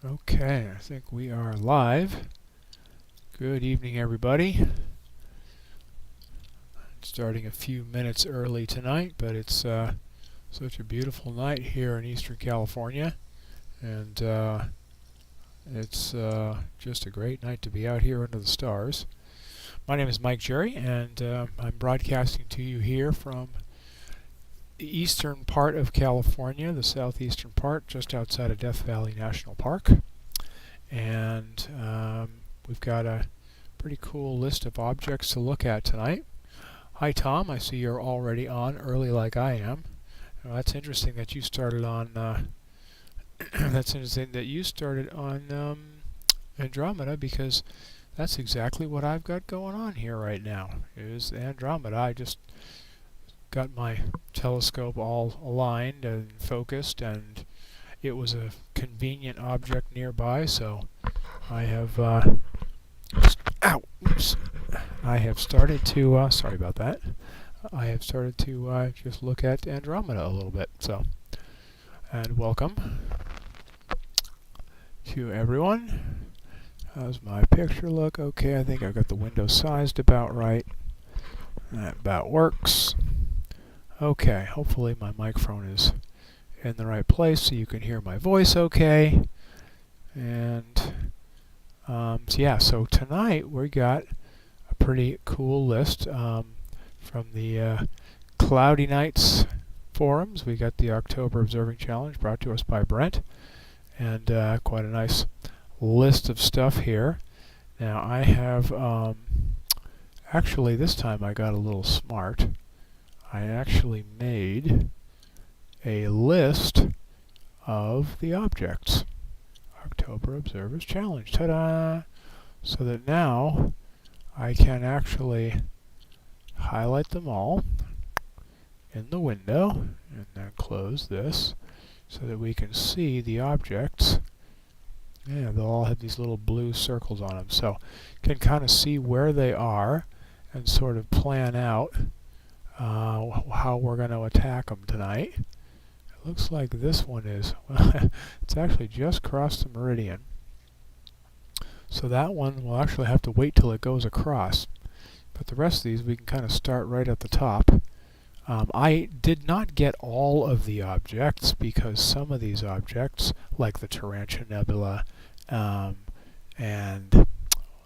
Okay, I think we are live. Good evening, everybody. Starting a few minutes early tonight, but it's such a beautiful night here in Eastern California, and it's just a great night to be out here under the stars. My name is Mike Jerry, and I'm broadcasting to you here from the eastern part of California, the southeastern part, just outside of Death Valley National Park. And we've got a pretty cool list of objects to look at tonight. Hi Tom, I see you're already on early like I am. Well, that's interesting that you started on Andromeda, because that's exactly what I've got going on here right now. Is Andromeda. I just got my telescope all aligned and focused, and it was a convenient object nearby, so I have I have started to sorry about that. I have started to just look at Andromeda a little bit. So, and welcome to everyone. How's my picture look? Okay, I think I've got the window sized about right. That about works. Okay, hopefully my microphone is in the right place so you can hear my voice okay. And so tonight we got a pretty cool list from the Cloudy Nights forums. We got the October Observing Challenge brought to us by Brent, and quite a nice list of stuff here. Now I have actually this time I got a little smart. I actually made a list of the objects. October Observers Challenge. Ta-da! So that now I can actually highlight them all in the window and then close this so that we can see the objects. Yeah, they'll all have these little blue circles on them. So can kind of see where they are and sort of plan out how we're going to attack them tonight. It looks like this one is, well, it's actually just crossed the meridian. So that one will actually have to wait till it goes across. But the rest of these we can kind of start right at the top. I did not get all of the objects because some of these objects, like the Tarantula Nebula, and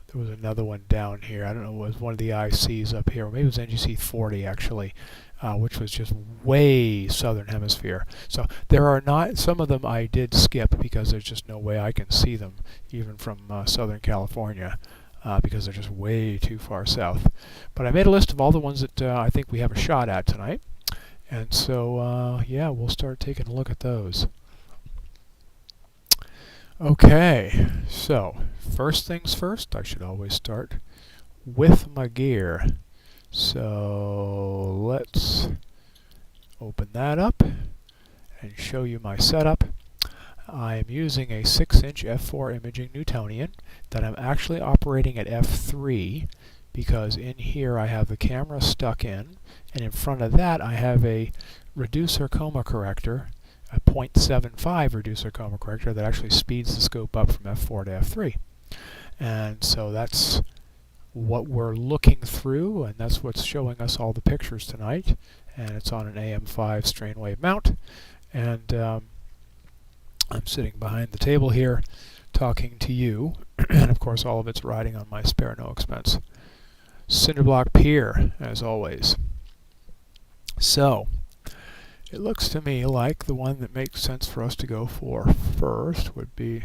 there was another one down here. I don't know, it was one of the ICs up here. Or maybe it was NGC 40 actually, which was just way southern hemisphere. So there are not, some of them I did skip because there's just no way I can see them even from Southern California because they're just way too far south. But I made a list of all the ones that I think we have a shot at tonight. And so, yeah, we'll start taking a look at those. Okay, so first things first, I should always start with my gear. So let's open that up and show you my setup. I am using a 6-inch f4 imaging Newtonian that I'm actually operating at f3 because in here I have the camera stuck in, and in front of that I have a reducer coma corrector, a 0.75 reducer coma corrector that actually speeds the scope up from f4 to f3. And so that's what we're looking through, and that's what's showing us all the pictures tonight. And it's on an AM5 strain wave mount. And I'm sitting behind the table here talking to you. And of course all of it's riding on my spare no expense Cinderblock Pier, as always. So it looks to me like the one that makes sense for us to go for first would be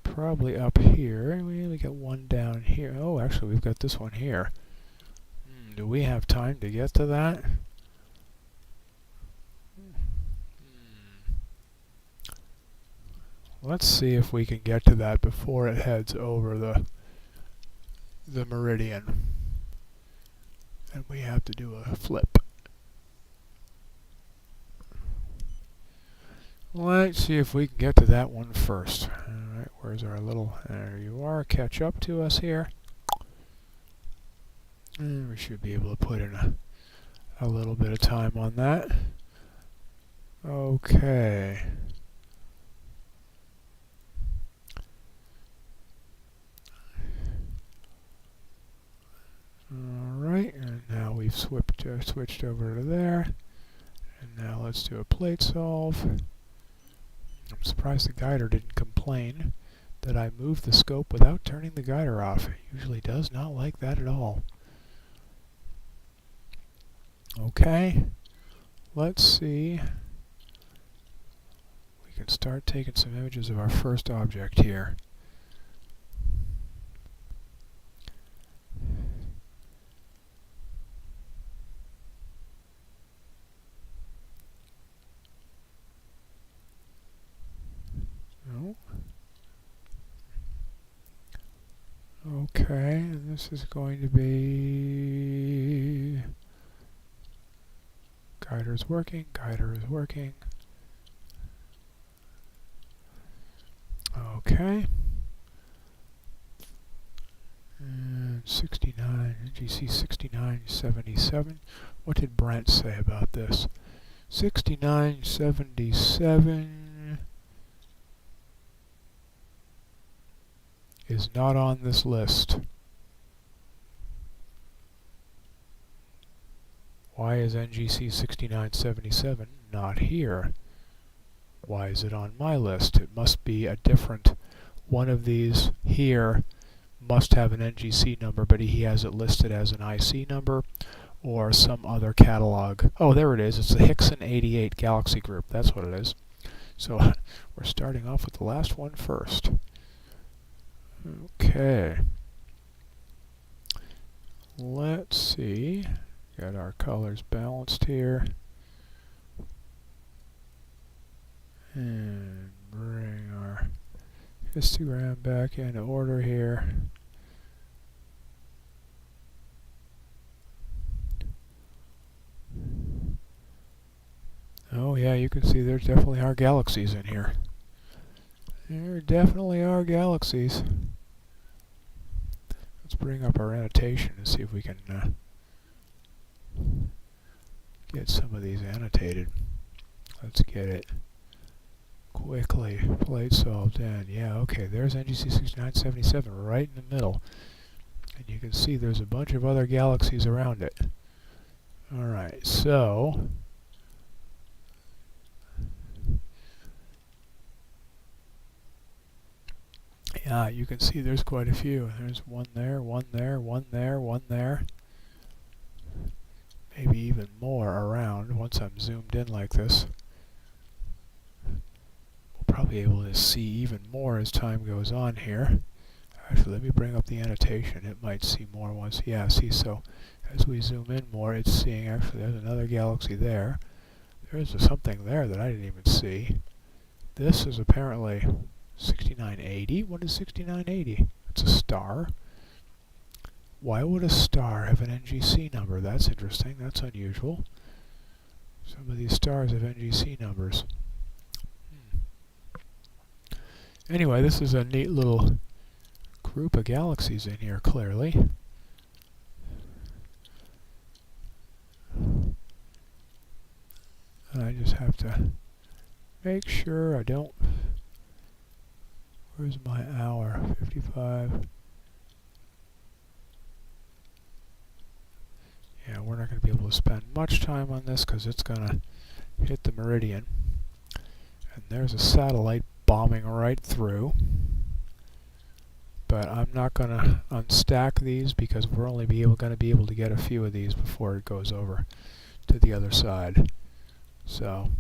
probably up here. We got one down here. Oh, actually we've got this one here. Do we have time to get to that? Let's see if we can get to that before it heads over the meridian. And we have to do a flip. Let's see if we can get to that one first. Alright, where's our little... There you are. Catch up to us here. And we should be able to put in a little bit of time on that. Okay. we've switched over to there. And now let's do a plate solve. I'm surprised the guider didn't complain that I moved the scope without turning the guider off. It usually does not like that at all. Okay, let's see. We can start taking some images of our first object here. Okay, and this is going to be... Guider is working, guider is working. Okay. And 69, NGC 6977. What did Brent say about this? 6977 is not on this list. Why is NGC 6977 not here? Why is it on my list? It must be a different one of these here must have an NGC number, but he has it listed as an IC number or some other catalog. Oh, there it is. It's the Hixon 88 galaxy group. That's what it is. So we're starting off with the last one first. Okay. Let's see. Got our colors balanced here. And bring our histogram back into order here. Oh yeah, you can see there's definitely are galaxies in here. There definitely are galaxies. Let's bring up our annotation and see if we can get some of these annotated. Let's get it quickly plate solved in. Yeah, okay, there's NGC 6977 right in the middle. And you can see there's a bunch of other galaxies around it. Alright, so yeah, you can see there's quite a few. There's one there, one there, one there, one there. Maybe even more around once I'm zoomed in like this. We'll probably be able to see even more as time goes on here. Actually, let me bring up the annotation. It might see more once. Yeah, see, so as we zoom in more, it's seeing actually there's another galaxy there. There's something there that I didn't even see. This is apparently 6980. What is 6980? It's a star. Why would a star have an NGC number? That's interesting. That's unusual. Some of these stars have NGC numbers. Anyway, this is a neat little group of galaxies in here, clearly. And I just have to make sure I don't... Where's my hour? 55. Yeah, we're not going to be able to spend much time on this because it's going to hit the meridian. And there's a satellite bombing right through. But I'm not going to unstack these because we're only going to be able to get a few of these before it goes over to the other side. So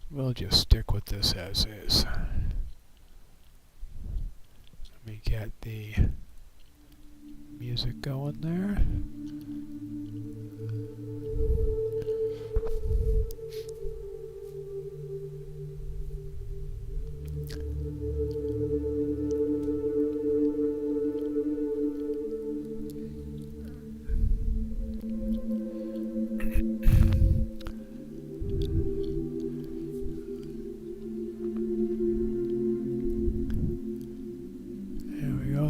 we'll just stick with this as is. Let me get the music going there.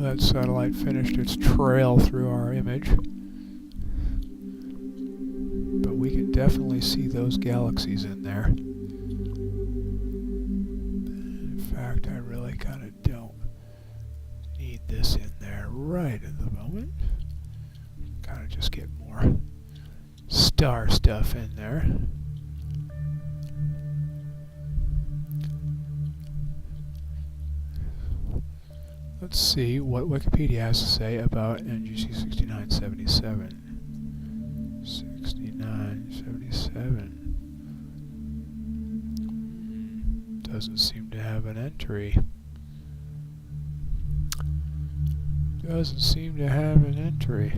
That satellite finished its trail through our image. But we can definitely see those galaxies in there. In fact, I really kind of don't right at the moment. Kind of just get more star stuff in there. Let's see what Wikipedia has to say about NGC 6977. 6977 doesn't seem to have an entry. Doesn't seem to have an entry.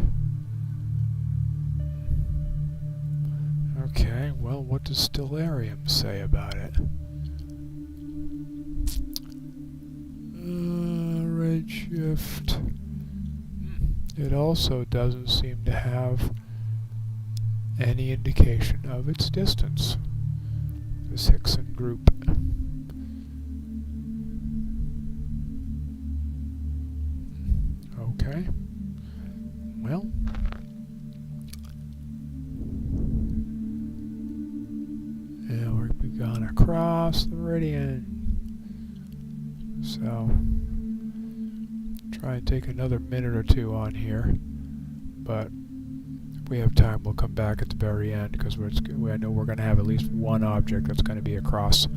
Okay, well, what does Stellarium say about it? Redshift. It also doesn't seem to have any indication of its distance. This Hixon group. Okay. Well. Yeah, we've gone across the meridian. So, try and take another minute or two on here. But if we have time, we'll come back at the very end, because I know we're going to have at least one object that's going to be across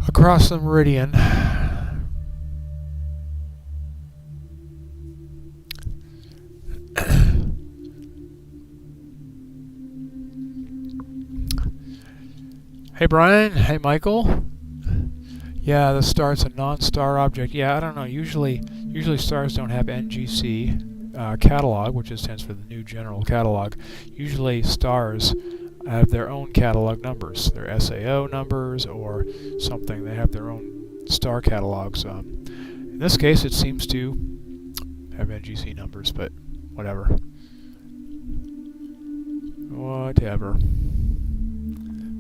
the meridian. Hey Brian, hey Michael. Yeah, the star's a non-star object. Yeah, I don't know. Usually stars don't have NGC catalog, which stands for the New General Catalog. Usually stars have their own catalog numbers, their SAO numbers or something. They have their own star catalogs. In this case, it seems to have NGC numbers, but whatever. Whatever.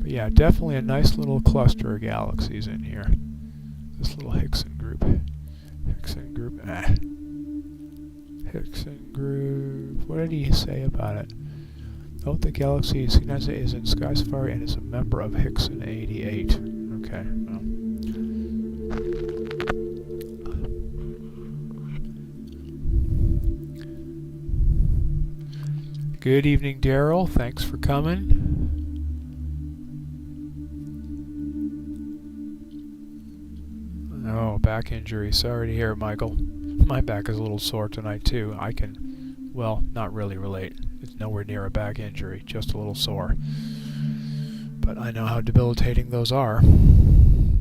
But yeah, definitely a nice little cluster of galaxies in here. This little Hixon group. Hixon group. Hixon group. What did he say about it? Oh, the galaxy is in Sky Safari and is a member of Hixon 88. Okay. Well. Good evening, Daryl. Thanks for coming. Oh, back injury. Sorry to hear, Michael. My back is a little sore tonight, too. I can, well, not really relate. It's nowhere near a back injury, just a little sore. But I know how debilitating those are.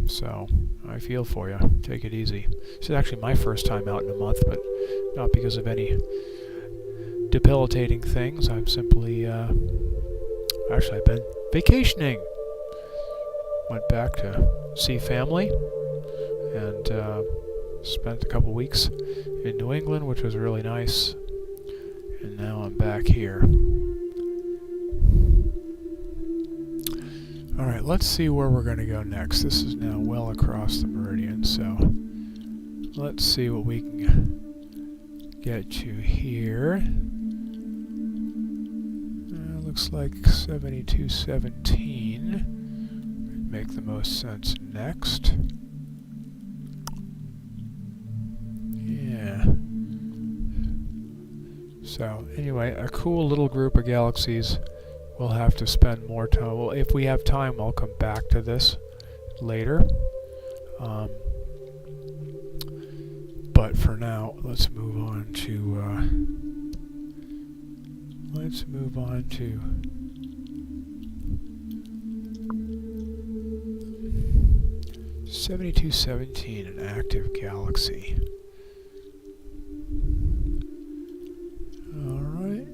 So, I feel for you. Take it easy. This is actually my first time out in a month, but not because of any debilitating things. I'm simply, actually, I've been vacationing. Went back to see family. And spent a couple weeks in New England, which was really nice. And now I'm back here. Alright, let's see where we're going to go next. This is now well across the meridian, so let's see what we can get to here. Looks like 7217 would make the most sense next. Yeah. So, anyway, a cool little group of galaxies. We'll have to spend more time. Well, if we have time, I'll come back to this later. But for now, let's move on to 7217, an active galaxy. Alright.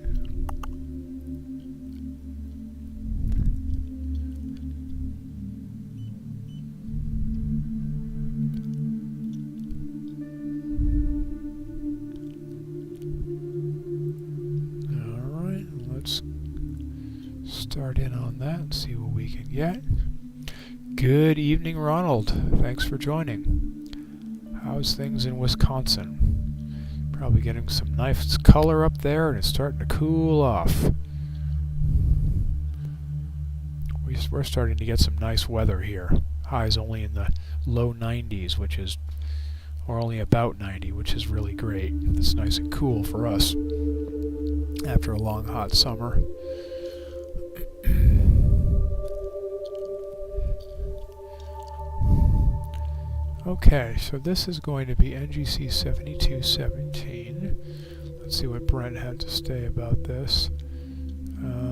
Alright, let's start in on that and see what we can get. Good evening, Ronald. Thanks for joining. How's things in Wisconsin? Probably getting some nice color up there, and it's starting to cool off. We're starting to get some nice weather here. Highs only in the low 90s, which is, or only about 90, which is really great. It's nice and cool for us after a long hot summer. Okay, so this is going to be NGC 7217. Let's see what Brent had to say about this.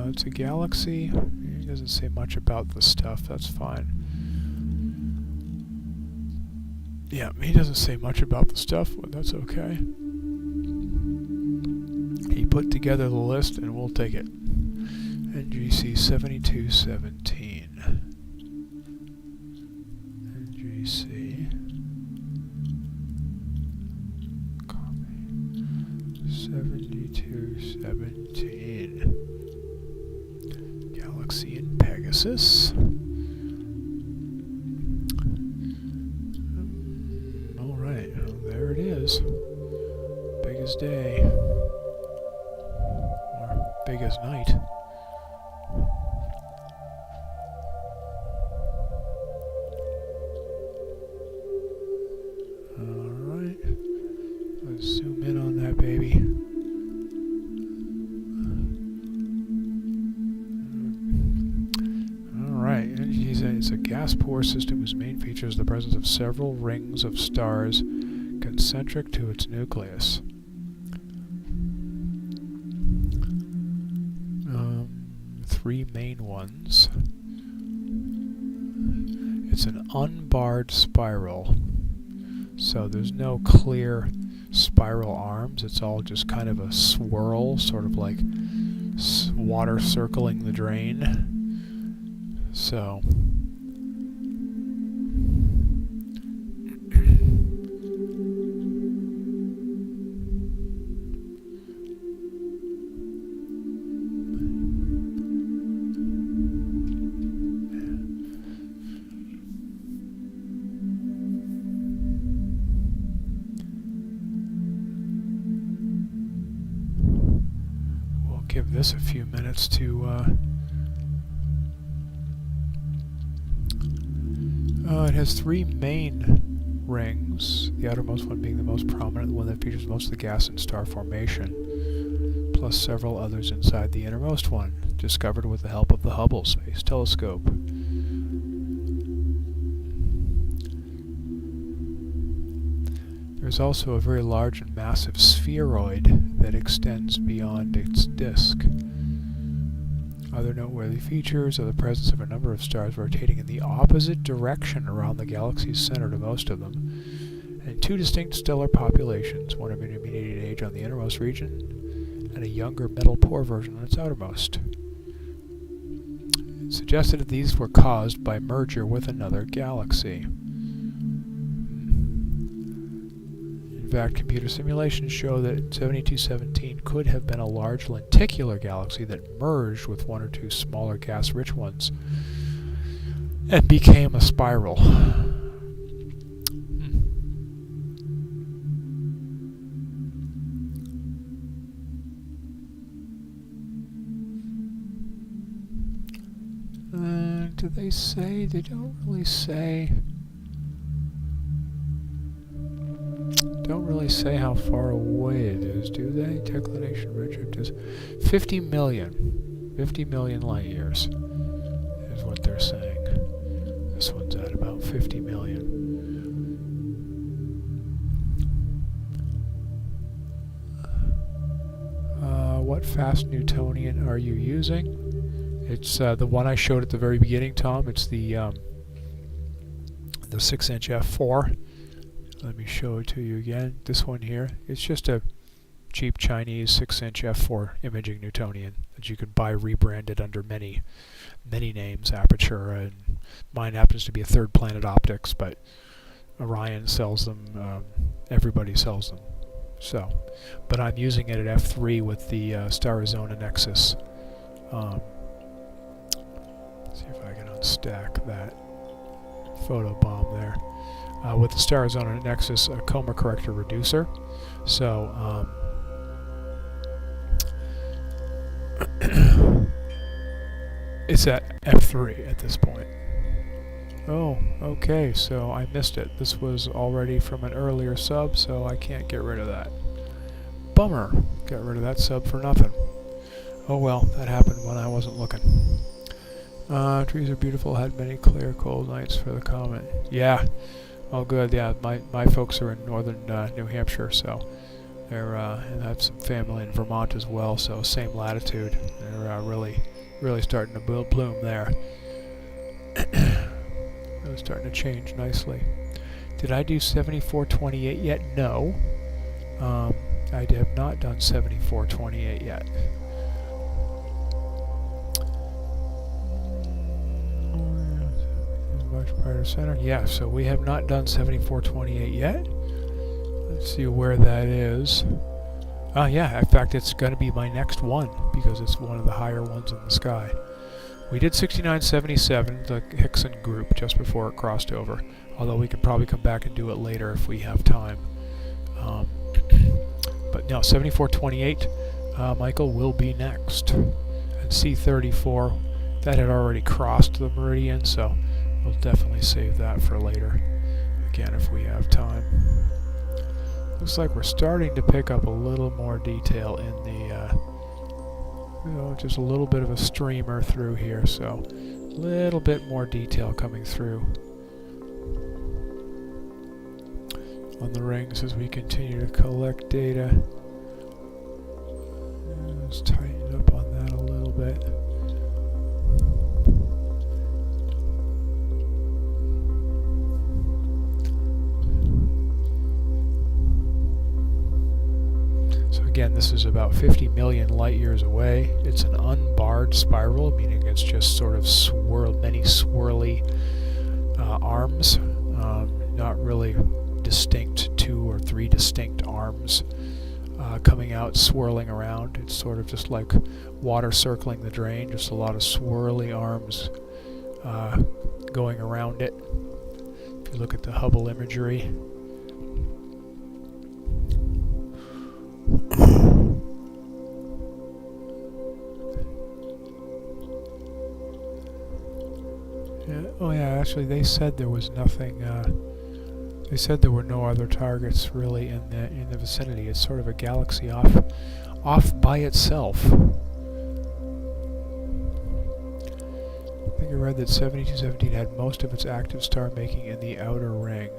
It's a galaxy. He doesn't say much about the stuff, that's fine. Yeah, he doesn't say much about the stuff, but that's okay. He put together the list and we'll take it. NGC 7217. NGC. Copy. 7217. Galaxy in Pegasus. Alright, well, there it is. Big as day. Or big as night. Alright. Let's zoom in on that baby. It's a gas-poor system whose main feature is the presence of several rings of stars concentric to its nucleus. Three main ones. It's an unbarred spiral, so there's no clear spiral arms. It's all just kind of a swirl, sort of like water circling the drain. So we'll give this a few minutes to it has three main rings, the outermost one being the most prominent, the one that features most of the gas and star formation, plus several others inside the innermost one, discovered with the help of the Hubble Space Telescope. There's also a very large and massive spheroid that extends beyond its disk. Other noteworthy features are the presence of a number of stars rotating in the opposite direction around the galaxy's center to most of them, and two distinct stellar populations, one of intermediate age on the innermost region, and a younger metal-poor version on its outermost. It suggested that these were caused by merger with another galaxy. In fact, computer simulations show that 7217 could have been a large lenticular galaxy that merged with one or two smaller gas-rich ones and became a spiral. Do they say? They don't really say. Don't really say how far away it is, do they? Declination redshift is 50 million. 50 million light years is what they're saying. This one's at about 50 million. What fast Newtonian are you using? It's the one I showed at the very beginning, Tom. It's the 6-inch f4. Let me show it to you again. This one here. It's just a cheap Chinese 6-inch f4 imaging Newtonian that you can buy rebranded under many names, Aperture, and mine happens to be a Third Planet Optics, but Orion sells them. Everybody sells them. So, but I'm using it at f3 with the Star Arizona Nexus. Let's see if I can unstack that photobomb there. With the Star Arizona Nexus, a coma corrector reducer. So, it's at f3 at this point. Oh, okay, so I missed it. This was already from an earlier sub, so I can't get rid of that. Bummer. Got rid of that sub for nothing. Oh well, that happened when I wasn't looking. Trees are beautiful, had many clear, cold nights for the comment. Yeah. Oh good, yeah, my folks are in northern New Hampshire, so they're, and I have some family in Vermont as well, so same latitude. They're really starting to bloom there. Really starting to change nicely. Did I do 7428 yet? No. I have not done 7428 yet. Much brighter center. Yeah, so we have not done 7428 yet. Let's see where that is. Oh yeah, in fact it's going to be my next one because it's one of the higher ones in the sky. We did 6977, the Hixon group, just before it crossed over. Although we could probably come back and do it later if we have time. But no, 7428, Michael, will be next. And C34, that had already crossed the meridian, so we'll definitely save that for later. Again, if we have time. Looks like we're starting to pick up a little more detail in the, just a little bit of a streamer through here, so a little bit more detail coming through on the rings as we continue to collect data. Let's tighten up on that a little bit. So again, this is about 50 million light years away. It's an unbarred spiral, meaning it's just sort of many swirly arms, not really distinct 2 or 3 distinct arms coming out, swirling around. It's sort of just like water circling the drain, just a lot of swirly arms going around it. If you look at the Hubble imagery. Oh yeah, actually they said there was nothing, they said there were no other targets really in the vicinity. It's sort of a galaxy off by itself. I think I read that 7217 had most of its active star making in the outer ring.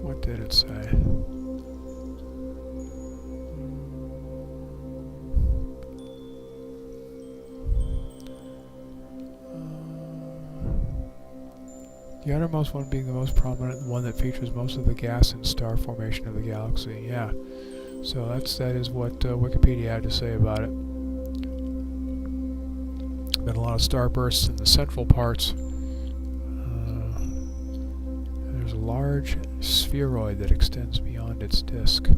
What did it say? The outermost one being the most prominent, one that features most of the gas and star formation of the galaxy. Yeah, so that is what Wikipedia had to say about it. Been a lot of starbursts in the central parts. There's a large spheroid that extends beyond its disk.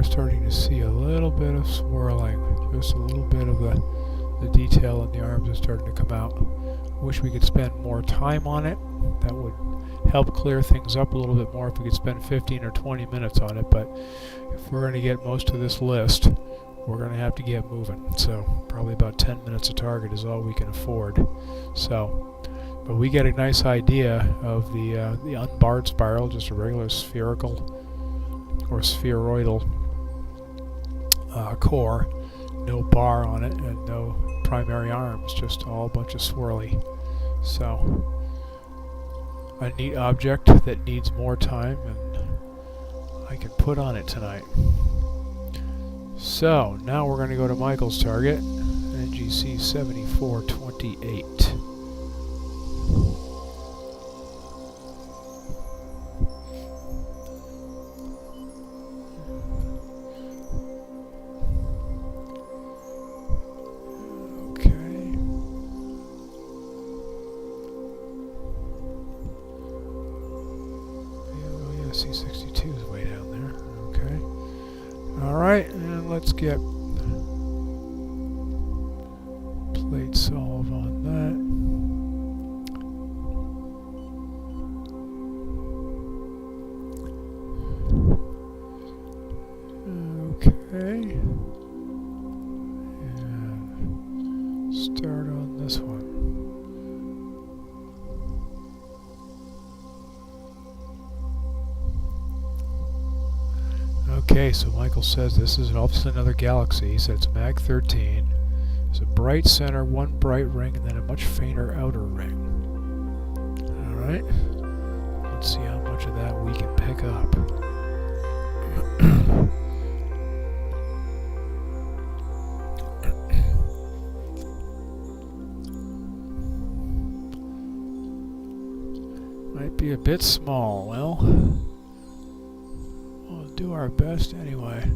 are starting to see a little bit of swirling. Just a little bit of the detail in the arms is starting to come out. Wish we could spend more time on it. That would help clear things up a little bit more if we could spend 15 or 20 minutes on it, but if we're going to get most of this list, we're going to have to get moving. So probably about 10 minutes a target is all we can afford. So, but we get a nice idea of the unbarred spiral, just a regular spherical or spheroidal core, no bar on it and no primary arms, just all a bunch of swirly. So a neat object that needs more time, and I can put on it tonight. So now we're going to go to Michael's target, NGC 7428. C62 is way down there. Okay. Alright, and let's get plate solve on that. Okay. And start on this one. Okay, so Michael says this is obviously another galaxy. He said it's Mag 13. There's a bright center, one bright ring, and then a much fainter outer ring. Alright. Let's see how much of that we can pick up. Might be a bit small. Well, we'll do our best anyway.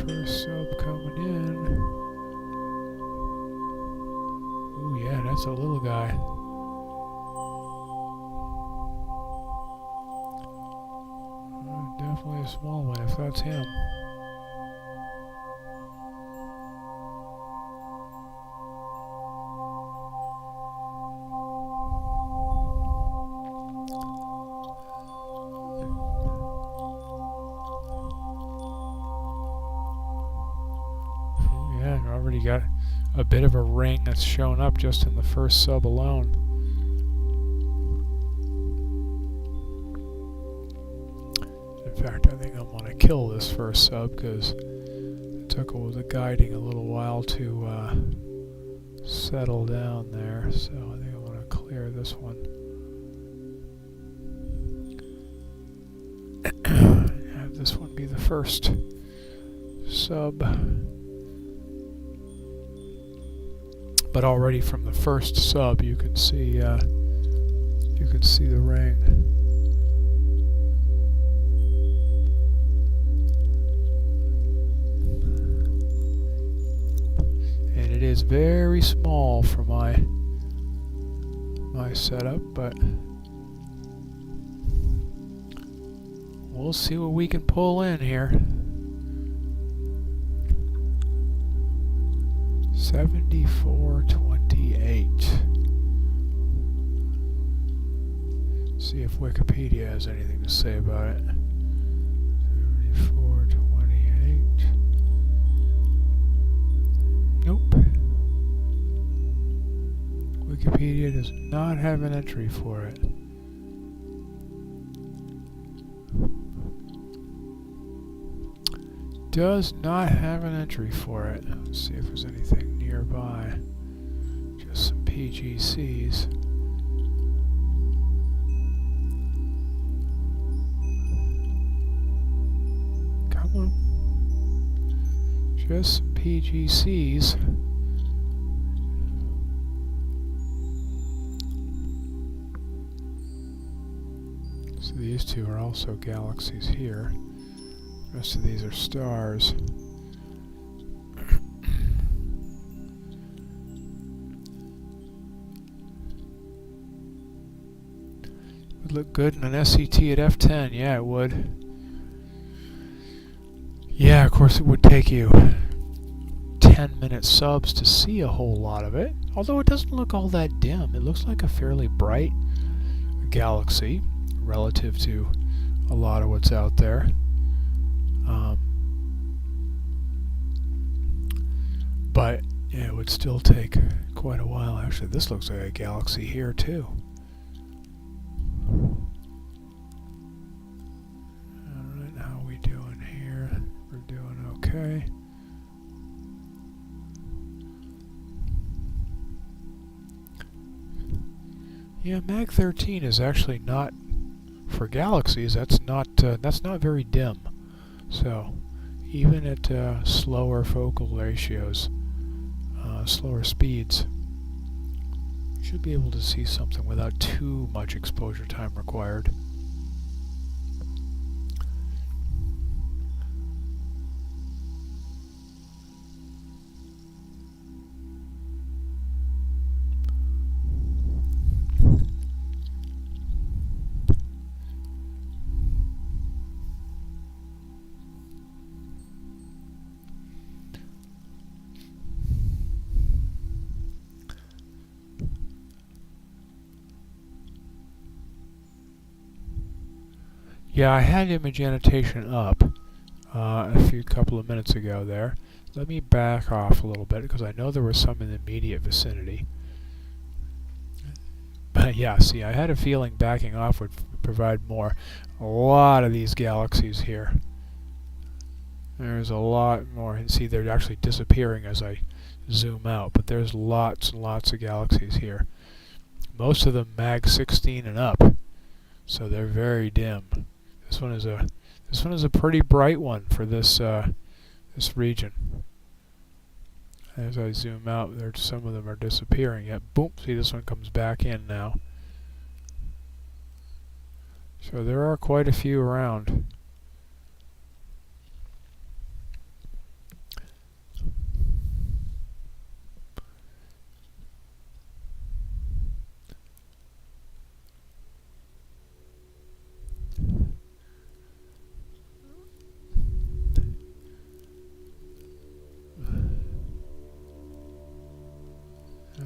First sub coming in. Ooh, yeah, that's a little guy. Definitely a small one if that's him. Already got a bit of a ring that's shown up just in the first sub alone. In fact, I think I'm going to kill this first sub because it took the guiding a little while to settle down there. So I think I'm going to clear this one. Have this one be the first sub. But already from the first sub, you can see the ring. And it is very small for my setup, but we'll see what we can pull in here. 7428. See if Wikipedia has anything to say about it. 7428. Nope. Wikipedia does not have an entry for it. Does not have an entry for it. Let's see if there's anything nearby. Just some PGCs. Just some PGCs. So these two are also galaxies here. The rest of these are stars. Would look good in an SCT at f10. Yeah, it would. Yeah, of course it would take you 10-minute subs to see a whole lot of it. Although it doesn't look all that dim. It looks like a fairly bright galaxy relative to a lot of what's out there. But yeah, it would still take quite a while. Actually, this looks like a galaxy here too. Alright, how are we doing here? We're doing okay. Yeah, Mag 13 is actually not for galaxies. That's not very dim. So even at slower focal ratios, slower speeds, you should be able to see something without too much exposure time required. Yeah, I had image annotation up a couple of minutes ago there. Let me back off a little bit because I know there was some in the immediate vicinity. But yeah, see, I had a feeling backing off would provide more. A lot of these galaxies here. There's a lot more. And see, they're actually disappearing as I zoom out, but there's lots and lots of galaxies here. Most of them Mag 16 and up, so they're very dim. This one is a pretty bright one for this this region. As I zoom out, some of them are disappearing. Yet, boom! See, this one comes back in now. So there are quite a few around.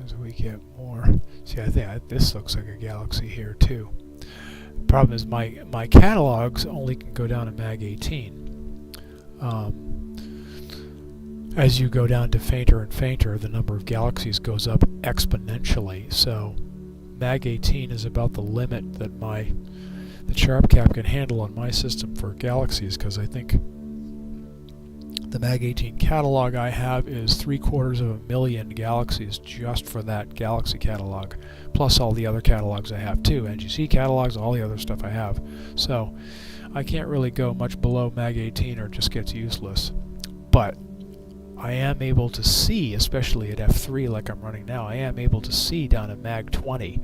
As we get more, see, I think this looks like a galaxy here too. The problem is my catalogs only can go down to Mag 18. As you go down to fainter and fainter, the number of galaxies goes up exponentially. So Mag 18 is about the limit that the SharpCap can handle on my system for galaxies, because I think the Mag 18 catalog I have is 750,000 galaxies just for that galaxy catalog, plus all the other catalogs I have too, NGC catalogs, all the other stuff I have. So I can't really go much below Mag 18 or it just gets useless. But I am able to see, especially at f3 like I'm running now, I am able to see down at Mag 20.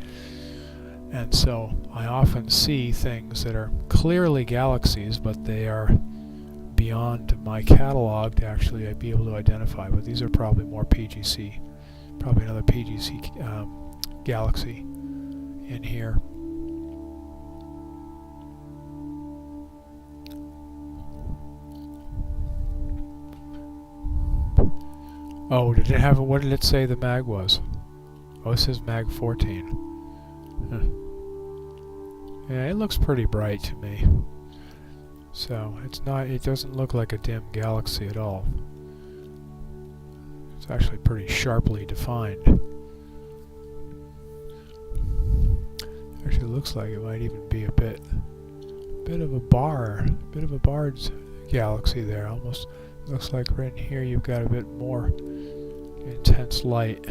And so I often see things that are clearly galaxies, but they are beyond my catalog to actually be able to identify. But these are probably more PGC, probably another PGC galaxy in here. Oh, did it have what did it say the mag was? Oh, it says Mag 14. Huh. Yeah, it looks pretty bright to me. So it doesn't look like a dim galaxy at all. It's actually pretty sharply defined. Actually looks like it might even be a bit of a barred galaxy there. Almost looks like right in here you've got a bit more intense light.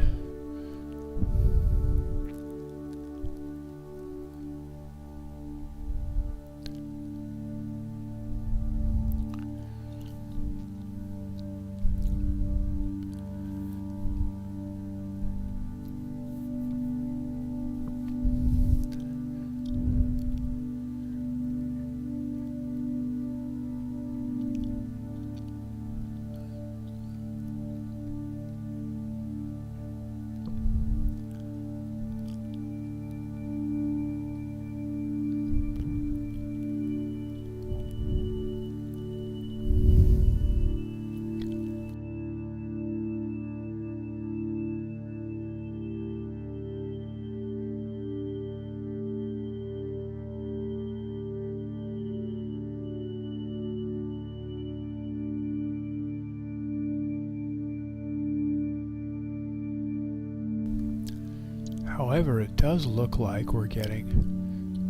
However, it does look like we're getting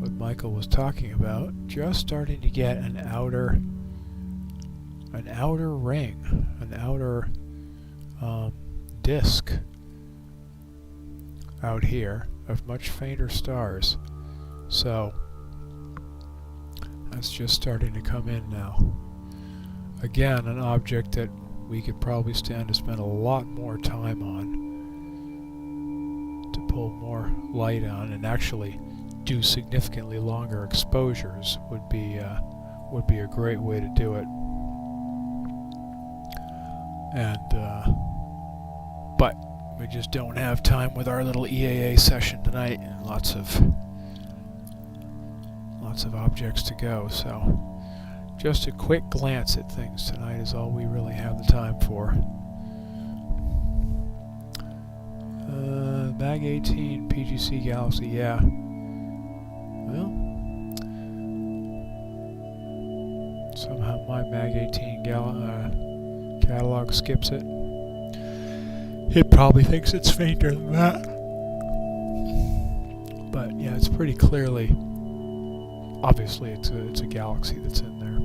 what Michael was talking about, just starting to get an outer ring, an outer disk out here of much fainter stars. So that's just starting to come in now. Again, an object that we could probably stand to spend a lot more time on, to pull more light on, and actually do significantly longer exposures would be a great way to do it. And but we just don't have time with our little EAA session tonight, and lots of objects to go. So just a quick glance at things tonight is all we really have the time for. Mag 18 PGC Galaxy, yeah. Well, somehow my Mag 18 catalog skips it. It probably thinks it's fainter than that. But yeah, it's pretty clearly, obviously it's a galaxy that's in there.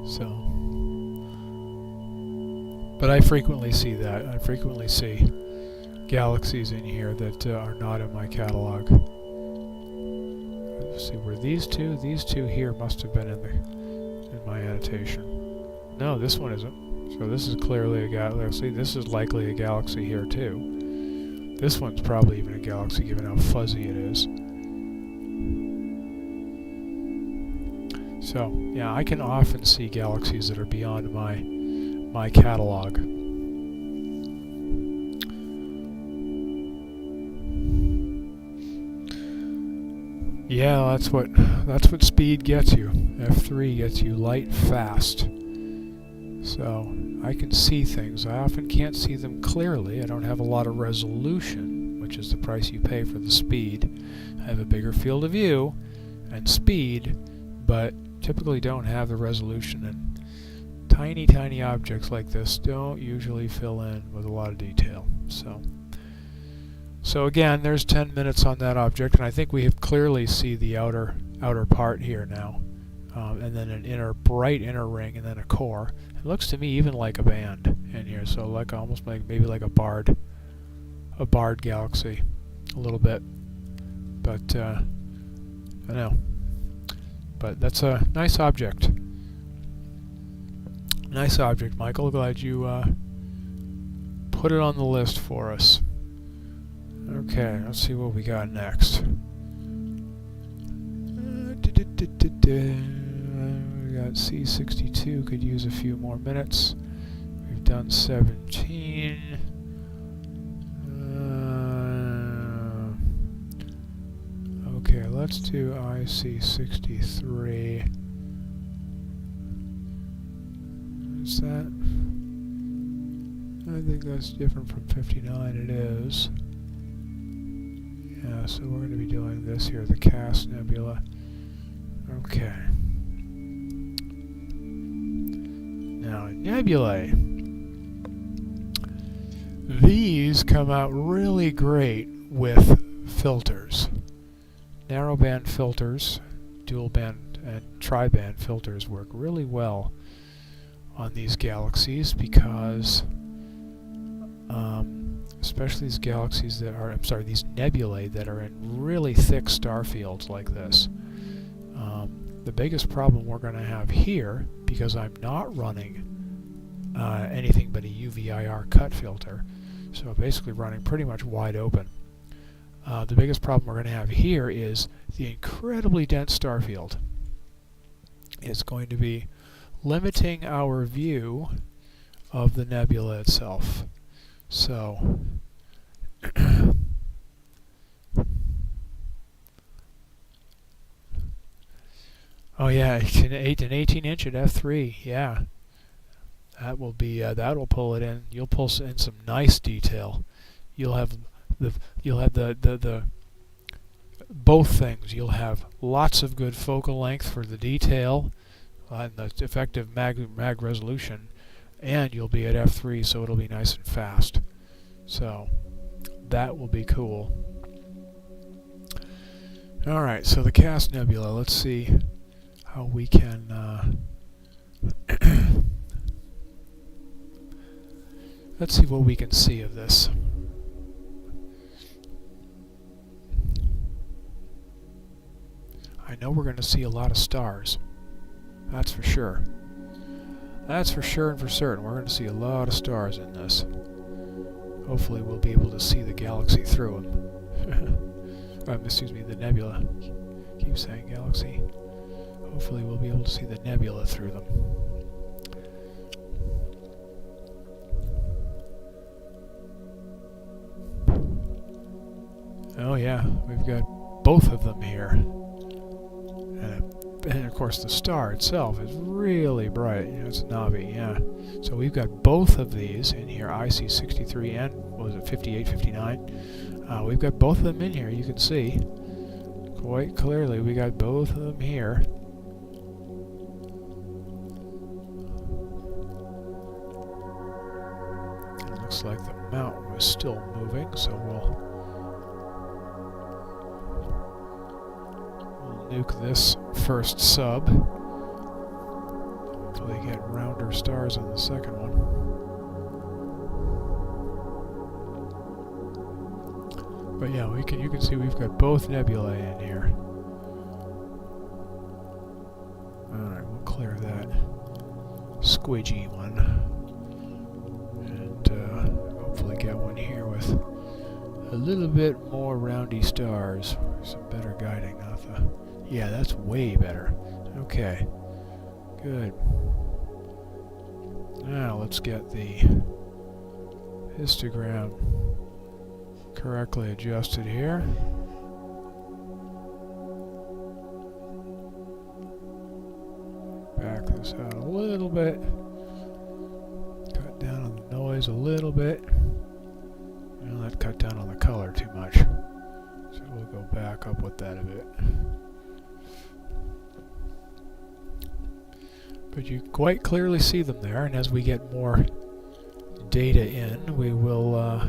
So, but I frequently see that. I frequently see galaxies in here that are not in my catalog. Let's see, were these two? These two here must have been in my annotation. No, this one isn't. So this is clearly a galaxy. This is likely a galaxy here too. This one's probably even a galaxy given how fuzzy it is. So yeah, I can often see galaxies that are beyond my catalog. Yeah, that's what speed gets you. F3 gets you light fast. So I can see things. I often can't see them clearly. I don't have a lot of resolution, which is the price you pay for the speed. I have a bigger field of view and speed, but typically don't have the resolution, and tiny objects like this don't usually fill in with a lot of detail. So again, there's 10 minutes on that object, and I think we have clearly see the outer part here now, and then an bright inner ring, and then a core. It looks to me even like a band in here, so like almost maybe like a barred galaxy, a little bit. But I don't know. But that's a nice object. Nice object, Michael. Glad you put it on the list for us. Okay, let's see what we got next. We got C62, could use a few more minutes. We've done 17. Okay, let's do IC63. Is that? I think that's different from 59, it is. Yeah, so we're going to be doing this here, the Cass Nebula. Okay. Now, nebulae. These come out really great with filters. Narrowband filters, dual band and tri-band filters work really well on these galaxies because especially these galaxies that are, these nebulae that are in really thick star fields like this. The biggest problem we're going to have here, because I'm not running anything but a UV-IR cut filter, so basically running pretty much wide open. The biggest problem we're going to have here is the incredibly dense star field. It's going to be limiting our view of the nebula itself. So oh yeah, it's an 18 inch at f3. Yeah, that will be that'll pull it in. You'll pull in some nice detail. You'll have the both things. You'll have lots of good focal length for the detail and the effective mag resolution, and you'll be at f3, so it'll be nice and fast. So That will be cool. Alright, so the Cast Nebula, let's see how we can let's see what we can see of this. I know we're going to see a lot of stars. That's for sure. That's for sure and for certain. We're going to see a lot of stars in this. Hopefully we'll be able to see the galaxy through them. Excuse me, the nebula. Keep saying galaxy. Hopefully we'll be able to see the nebula through them. Oh yeah, we've got both of them here. And of course the star itself is really bright. You know, it's Navi, yeah. So we've got both of these in here, IC63 and, what was it, 58, 59. We've got both of them in here, you can see. Quite clearly, we got both of them here. It looks like the mountain was still moving, so we'll nuke this first sub. Hopefully get rounder stars on the second one. But yeah, you can see we've got both nebulae in here. Alright, we'll clear that squidgy one. And hopefully get one here with a little bit more roundy stars. Some better guiding, not the... Yeah, that's way better. Okay, good. Now let's get the histogram correctly adjusted here. Back this out a little bit. Cut down on the noise a little bit. Well, not cut down on the color too much. So we'll go back up with that a bit. But you quite clearly see them there, and as we get more data in, we will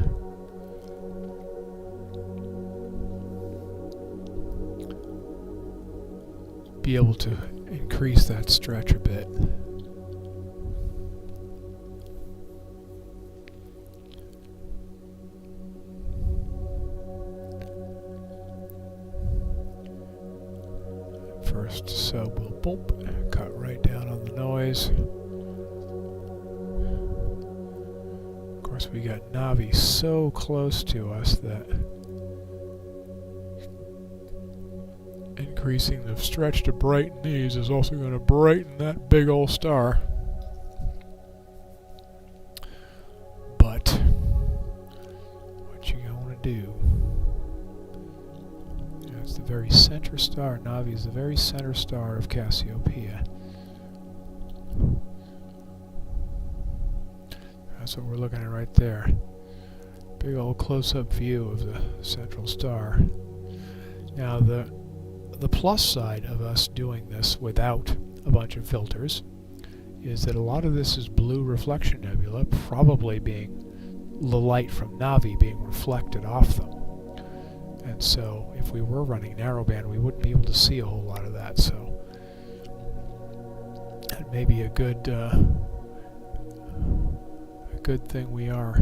be able to increase that stretch a bit. First sub will bump, cut right down on the noise. Of course, we got Navi so close to us that increasing the stretch to brighten these is also going to brighten that big old star. But what you gonna do? It's the very center star. Navi is the very center star of Cassiopeia. That's what we're looking at right there. Big old close-up view of the central star. Now the plus side of us doing this without a bunch of filters is that a lot of this is blue reflection nebula, probably being the light from Navi being reflected off them. And so if we were running narrowband, we wouldn't be able to see a whole lot of that. So that may be a good thing we are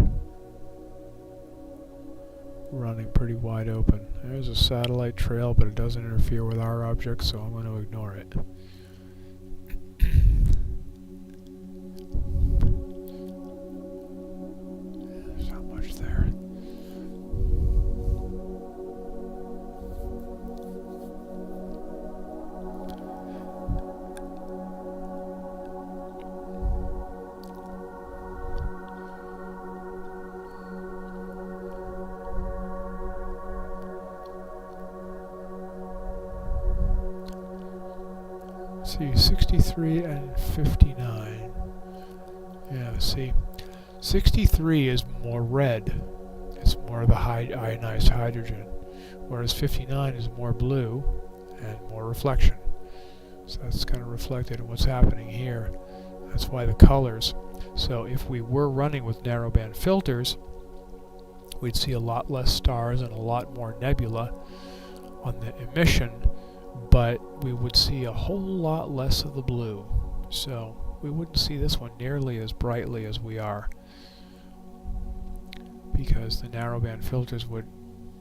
running pretty wide open. There's a satellite trail, but it doesn't interfere with our object, so I'm going to ignore it. There's not much there. See, 63 and 59. Yeah, see, 63 is more red. It's more of the ionized hydrogen, whereas 59 is more blue and more reflection. So that's kind of reflected in what's happening here. That's why the colors. So if we were running with narrowband filters, we'd see a lot less stars and a lot more nebula on the emission, but we would see a whole lot less of the blue. So we wouldn't see this one nearly as brightly as we are, because the narrowband filters would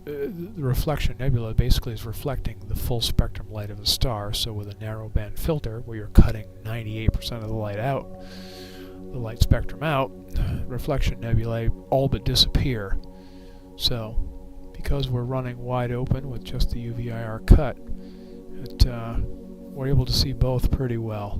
the reflection nebula basically is reflecting the full spectrum light of a star. So with a narrowband filter, where you're cutting 98% of the light out, the light spectrum out, reflection nebulae all but disappear. So because we're running wide open with just the UV-IR cut, we're able to see both pretty well.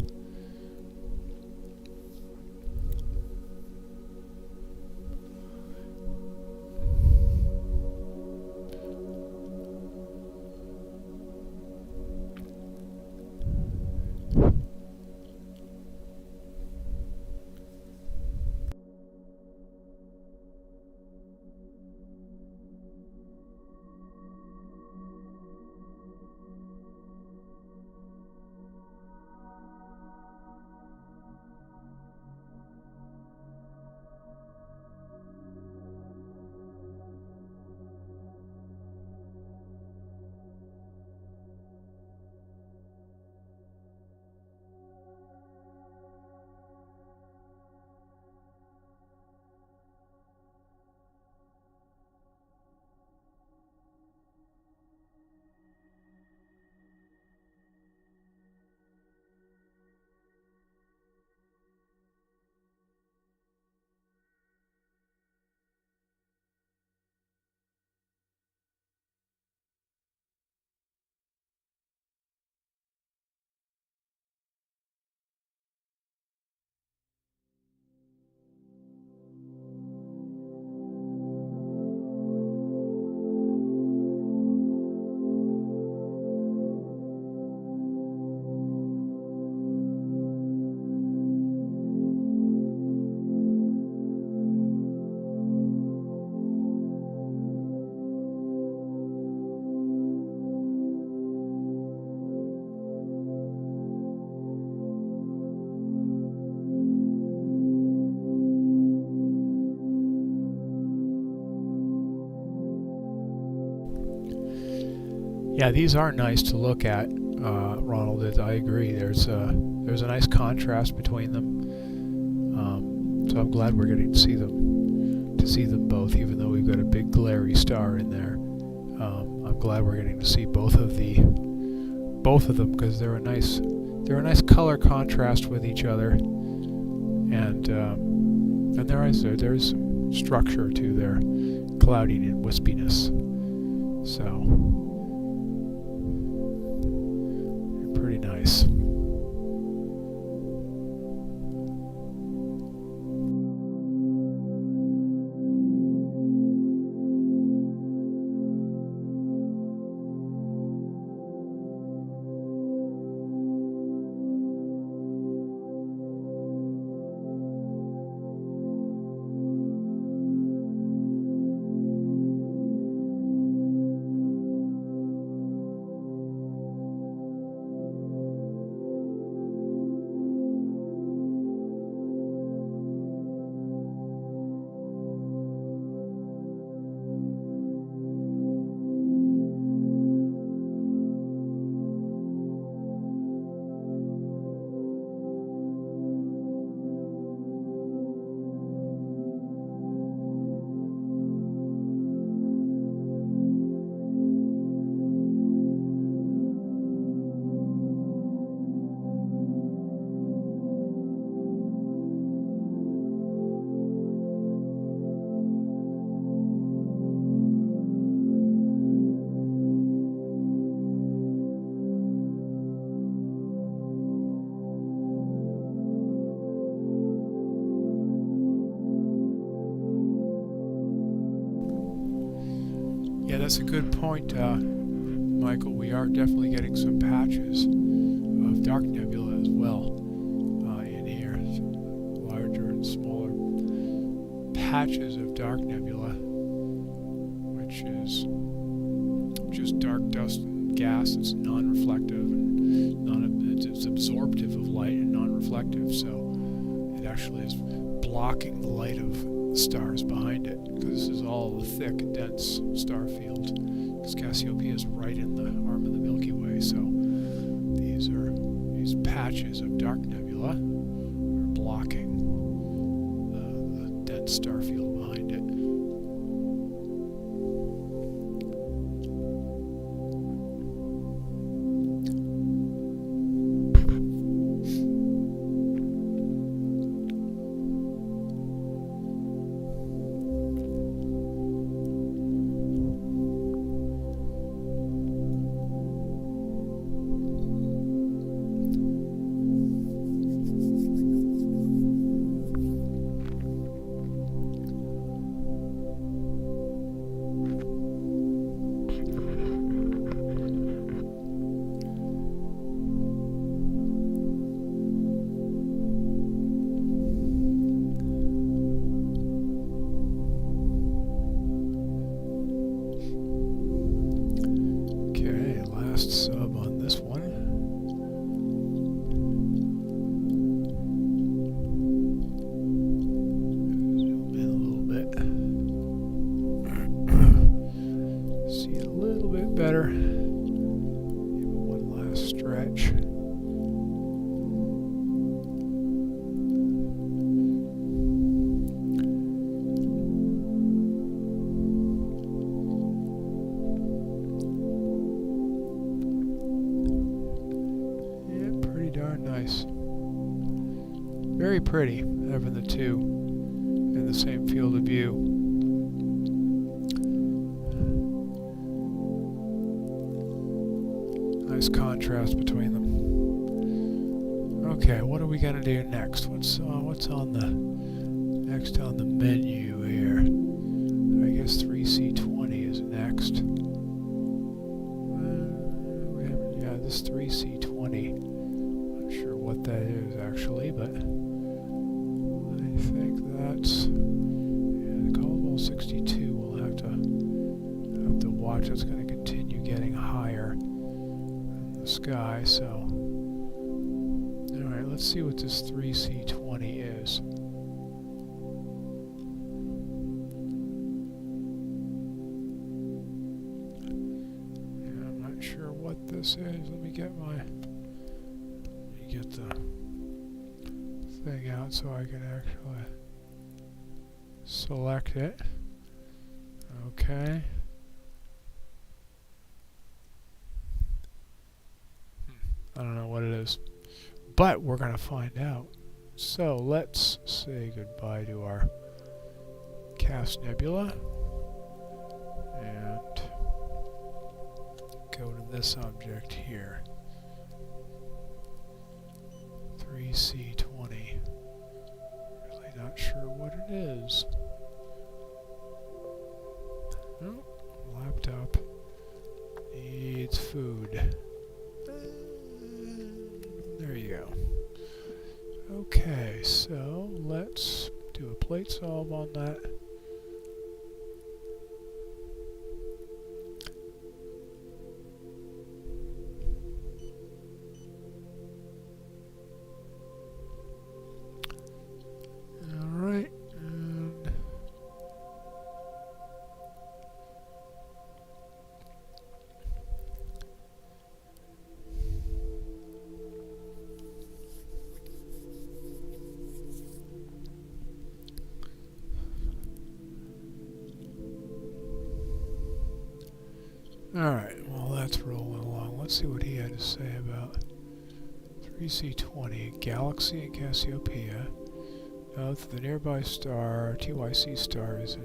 Yeah, these are nice to look at, Ronald. I agree. There's a nice contrast between them. So I'm glad we're getting to see them both, even though we've got a big glary star in there. I'm glad we're getting to see both of them, because they're a nice color contrast with each other, and there's some structure to their clouding and wispiness. So pretty nice. Yeah, that's a good point, Michael. We are definitely getting some patches of dark nebula as well in here. Larger and smaller patches of dark nebula, which is just dark dust and gas. It's non-reflective and it's absorptive of light and non-reflective. So it actually is blocking the light of stars behind it, because this is all a thick, dense star field. Because Cassiopeia is right in the arm of the Milky Way, so these patches of dark nebula are blocking the dense star field behind it. Sub on this one. Zoom in a little bit. See it a little bit better. Give it one last stretch. Nice. Very pretty, having the two in the same field of view. Nice contrast between them. Okay, what are we gonna do next? What's on the next on the menu here? I guess 3C20 is next. This 3C20. Not sure what that is actually, but I think that's the Caldwell 62. We'll have to watch. It's going to continue getting higher in the sky. So, all right, let's see what this 3C20 is. This is. Let me get the thing out so I can actually select it. Okay. I don't know what it is, but we're gonna find out. So let's say goodbye to our Cas Nebula and go to this object here. 3C20. Really not sure what it is. Oh, laptop needs food. There you go. Okay, so let's do a plate solve on that. Alright, well that's rolling along. Let's see what he had to say about 3C20, galaxy in Cassiopeia. Note that the nearby star, TYC star, is in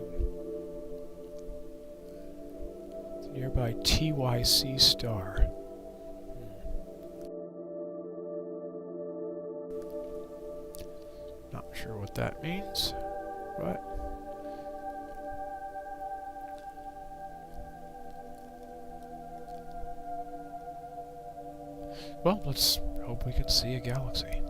the nearby TYC star. Not sure what that means, but well, let's hope we can see a galaxy.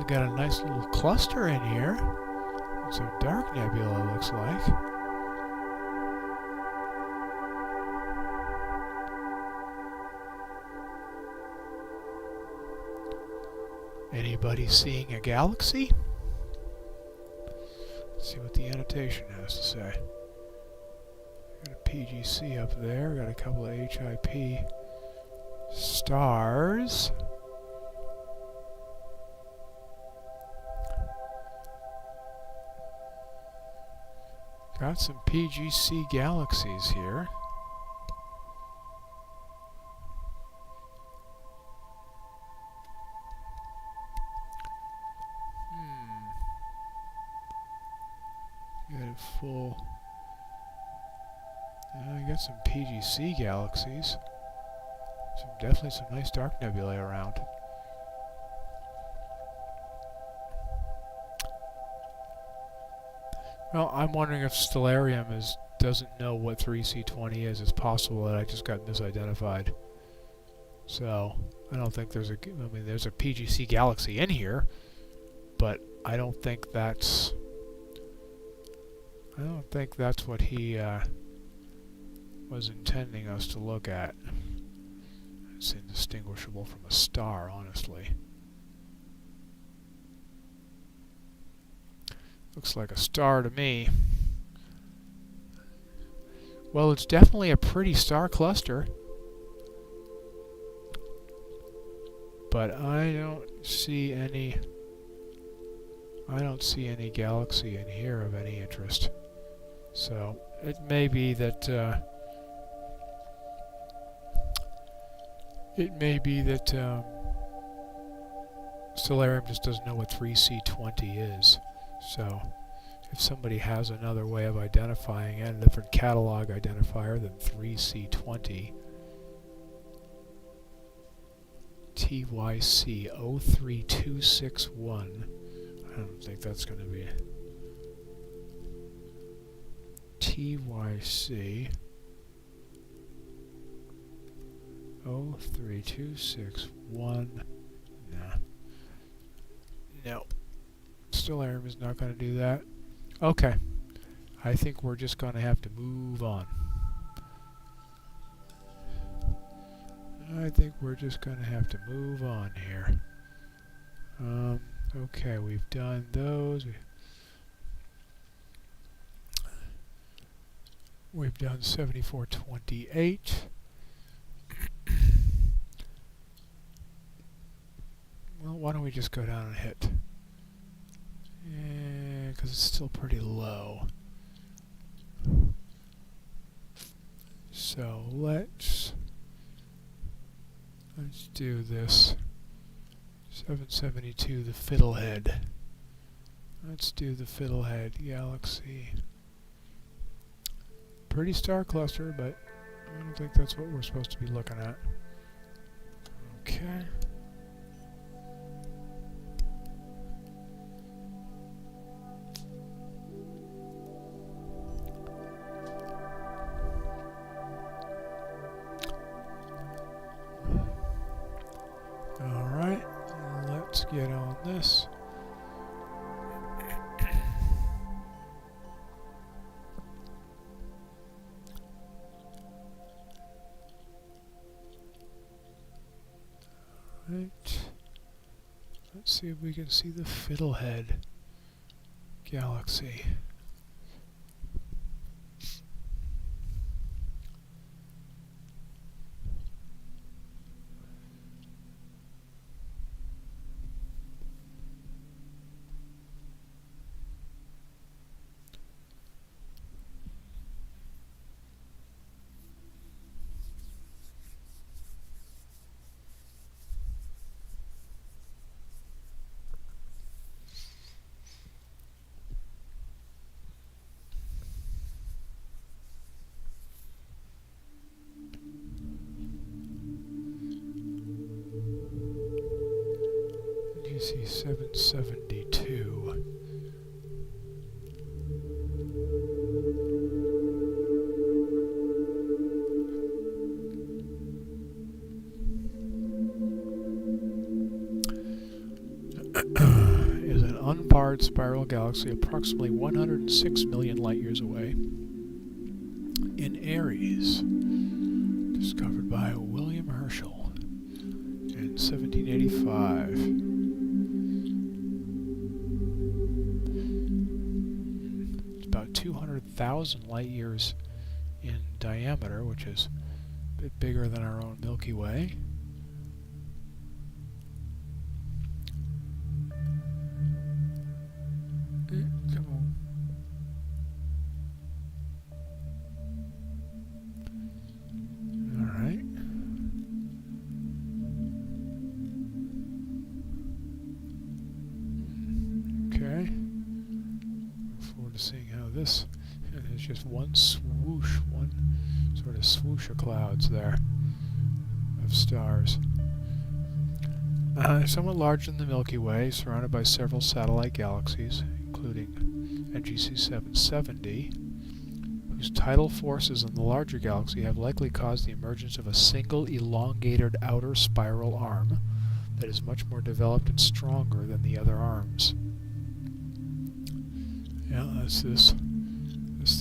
got a nice little cluster in here. It's a dark nebula, looks like. Anybody seeing a galaxy? Let's see what the annotation has to say. Got a PGC up there. Got a couple of HIP stars. Got some PGC galaxies here. Got it full. I got some PGC galaxies. Definitely some nice dark nebulae around. Well, I'm wondering if Stellarium doesn't know what 3C20 is. It's possible that I just got misidentified. So, I don't think there's there's a PGC galaxy in here, but I don't think that's what he was intending us to look at. It's indistinguishable from a star, honestly. Looks like a star to me. Well, it's definitely a pretty star cluster. But I don't see any galaxy in here of any interest. So it may be that Stellarium just doesn't know what 3C20 is. So if somebody has another way of identifying it, a different catalog identifier than 3C20, TYC 03261, I don't think that's going to be it. TYC 03261. Nah. No. Stellarium is not going to do that. Okay. I think we're just going to have to move on. Here. Okay, we've done those. We've done 7428. Well, why don't we just go down and hit? Because it's still pretty low. So let's do this. 772, the Fiddlehead. Let's do the Fiddlehead Galaxy. Pretty star cluster, but I don't think that's what we're supposed to be looking at. Okay. Alright, let's get on this. Right. Let's see if we can see the Fiddlehead Galaxy. See 772. unbarred spiral galaxy approximately 106 million light years away in Aries, discovered by William Herschel in 1785. It's about 200,000 light years in diameter, which is a bit bigger than our own Milky Way. Come on. All right. Okay. Look forward to seeing how this. There's just one swoosh, one sort of swoosh of clouds there of stars. Somewhat larger than the Milky Way, surrounded by several satellite galaxies, including NGC 770, whose tidal forces in the larger galaxy have likely caused the emergence of a single elongated outer spiral arm that is much more developed and stronger than the other arms. Yeah, that's this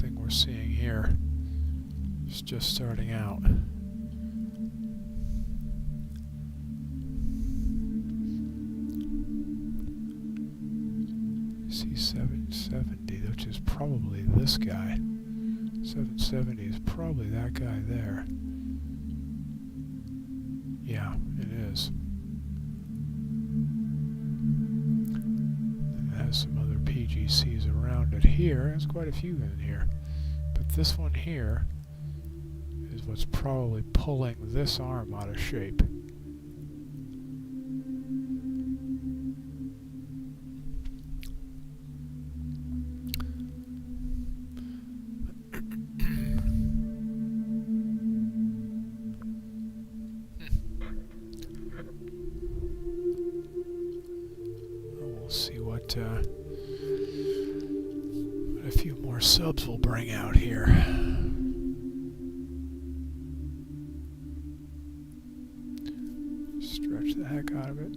thing we're seeing here. It's just starting out. C770, which is probably this guy. 770 is probably that guy there. Yeah, it is. It has some other PGCs around it here. There's quite a few in here. But this one here is what's probably pulling this arm out of shape. We'll see what a few more subs will bring out here. Stretch the heck out of it.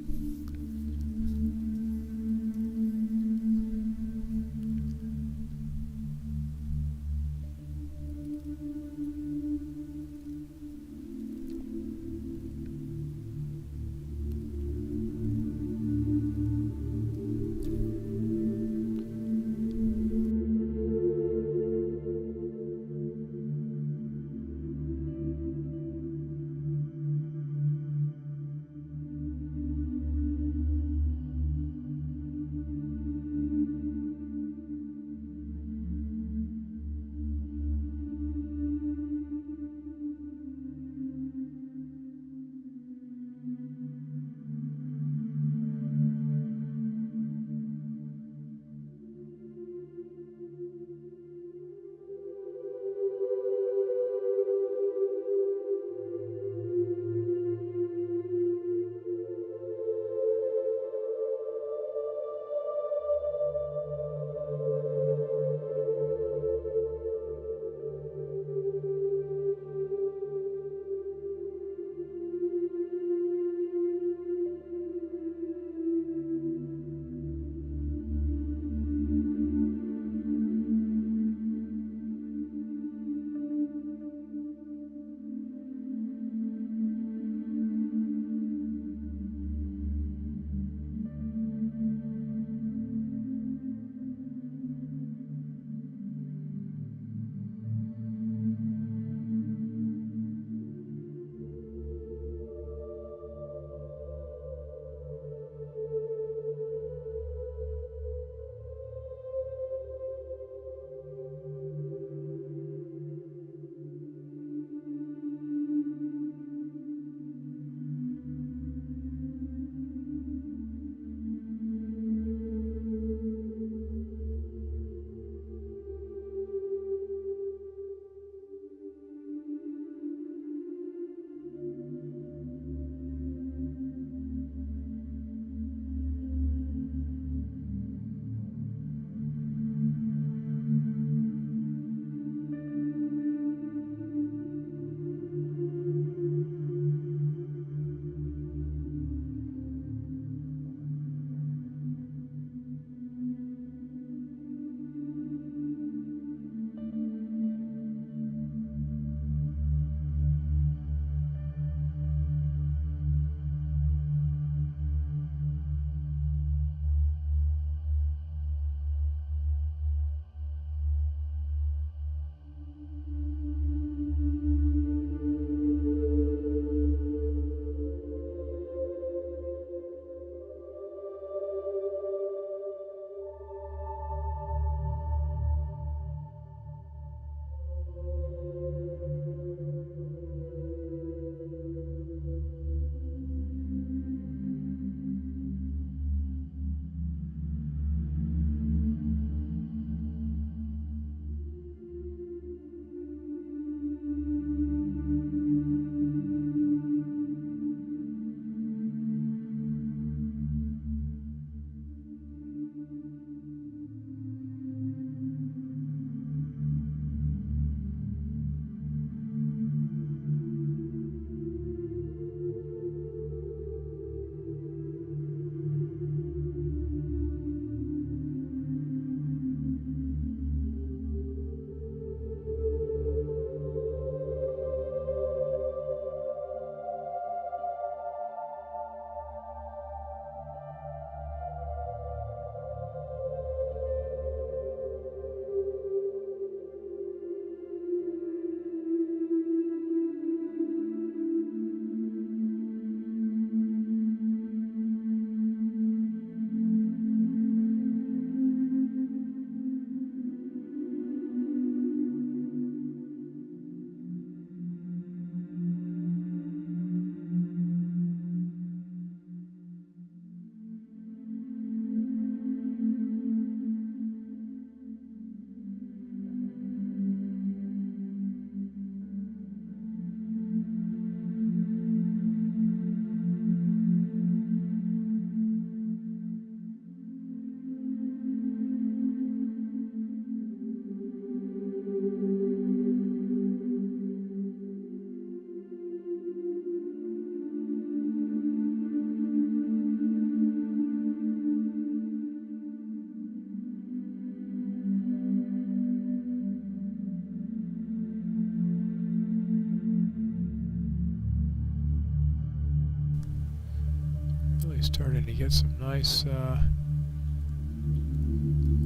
really starting to get some nice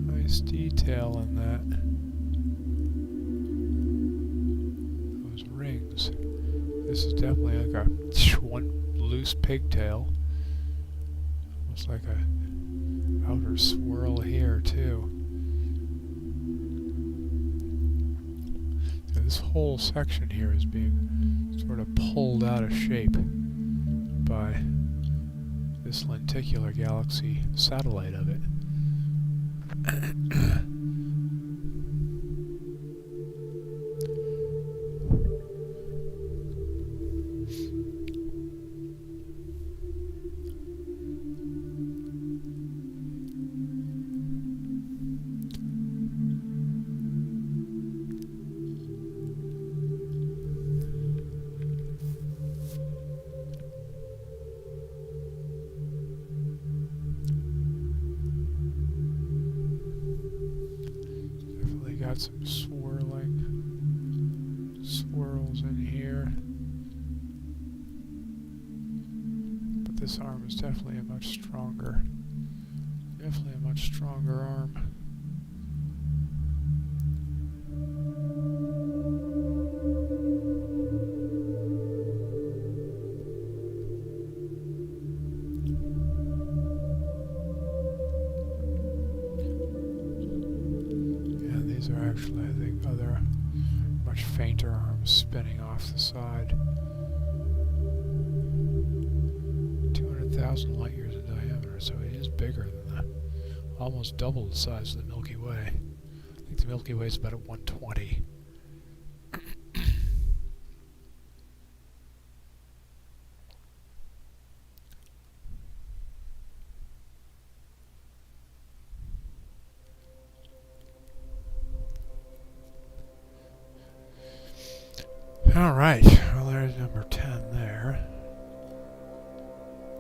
nice detail in that. Those rings. This is definitely like a one loose pigtail. Almost like a outer swirl here too. So this whole section here is being sort of pulled out of shape by this lenticular galaxy satellite of it. Got some swirls in here, but this arm is definitely a much stronger arm. These are actually, I think, other much fainter arms spinning off the side. 200,000 light years in diameter, so it is bigger than the, almost double the size of the Milky Way. I think the Milky Way is about at 120. Alright, well there's number 10 there.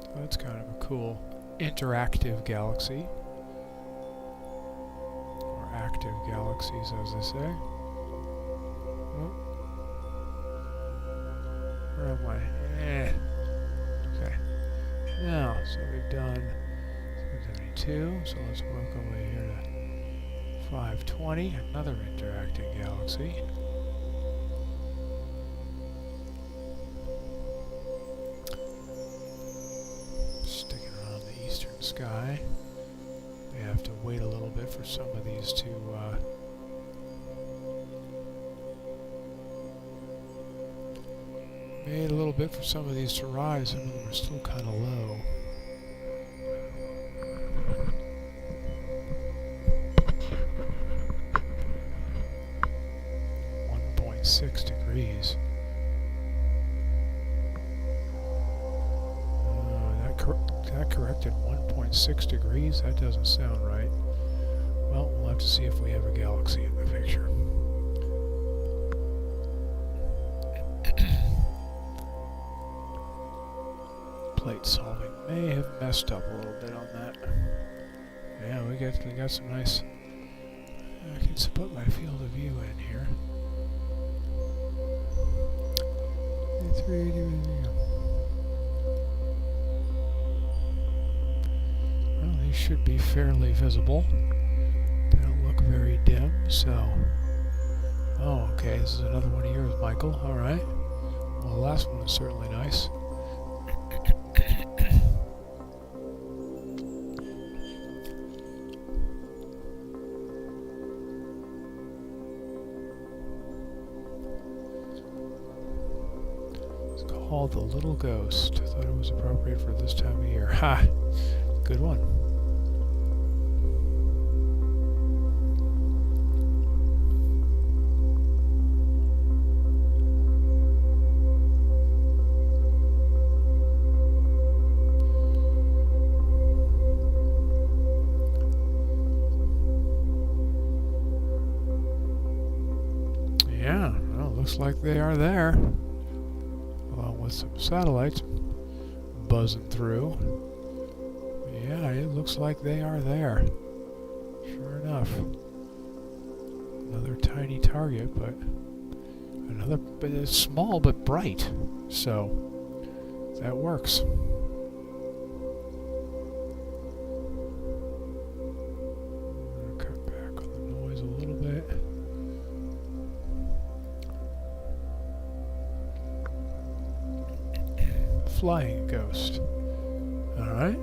So that's kind of a cool interactive galaxy. Or active galaxies, as they say. Oh. Where am I? Okay. Now, so we've done 72, so let's work our way here to 520, another interacting galaxy. Sky. We have to wait a little bit for some of these to rise. Some of them are still kind of low. .6 degrees. That corrected 1.6 degrees? That doesn't sound right. Well, we'll have to see if we have a galaxy in the picture. Plate solving may have messed up a little bit on that. Yeah, we got some nice... I can put my field of view in here. 380. Should be fairly visible. They don't look very dim, so... Oh, okay, this is another one of yours, Michael. Alright. Well, the last one is certainly nice. It's called The Little Ghost. I thought it was appropriate for this time of year. Ha! Good one. Yeah, well, looks like they are there. Along with some satellites buzzing through. Yeah, it looks like they are there. Sure enough. Another tiny target, but it's small but bright. So that works. flying ghost. Alright.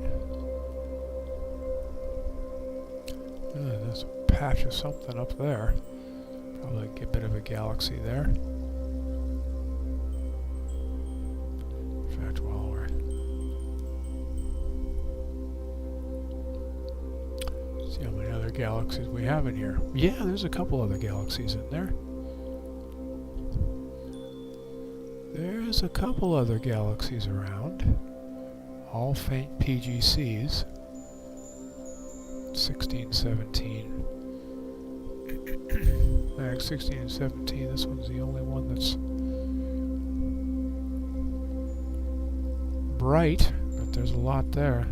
There's a patch of something up there. Probably a bit of a galaxy there. In fact, while we're... see how many other galaxies we have in here. Yeah, there's a couple other galaxies in there. There's a couple other galaxies around. All faint PGCs. 16, 17. 16 and 17, this one's the only one that's bright, but there's a lot there.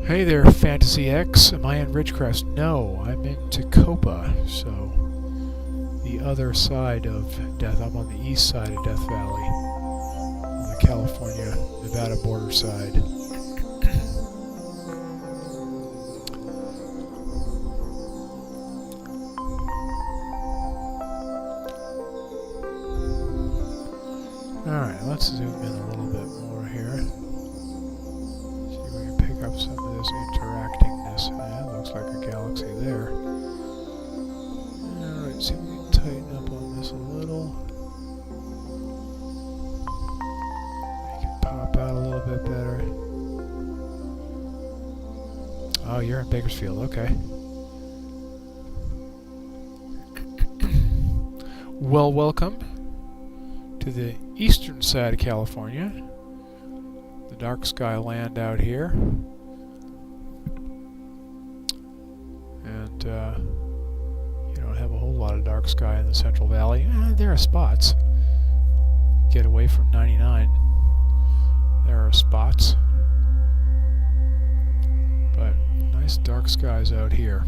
Hey there, Fantasy X. Am I in Ridgecrest? No, I'm in Tacopa, so the other side of Death. I'm on the east side of Death Valley, on the California-Nevada border side. Alright, let's zoom in a little bit more here. See if we can pick up some of this interactingness. Yeah, looks like a galaxy there. Alright, see if we can tighten up on this a little. Make it pop out a little bit better. Oh, you're in Bakersfield, okay. Well, welcome to the eastern side of California. The dark sky land out here. And you don't have a whole lot of dark sky in the Central Valley. There are spots. Get away from 99. There are spots. But nice dark skies out here.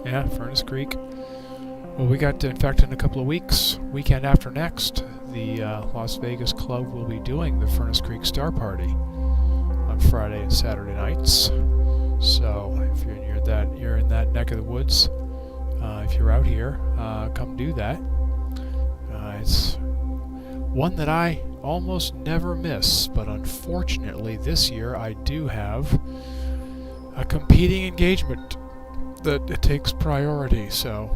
Yeah, Furnace Creek. Well, we got, in fact, in a couple of weeks, weekend after next, the Las Vegas Club will be doing the Furnace Creek Star Party on Friday and Saturday nights. So, if you're in that neck of the woods, if you're out here, come do that. It's one that I almost never miss, but unfortunately this year I do have a competing engagement that it takes priority, so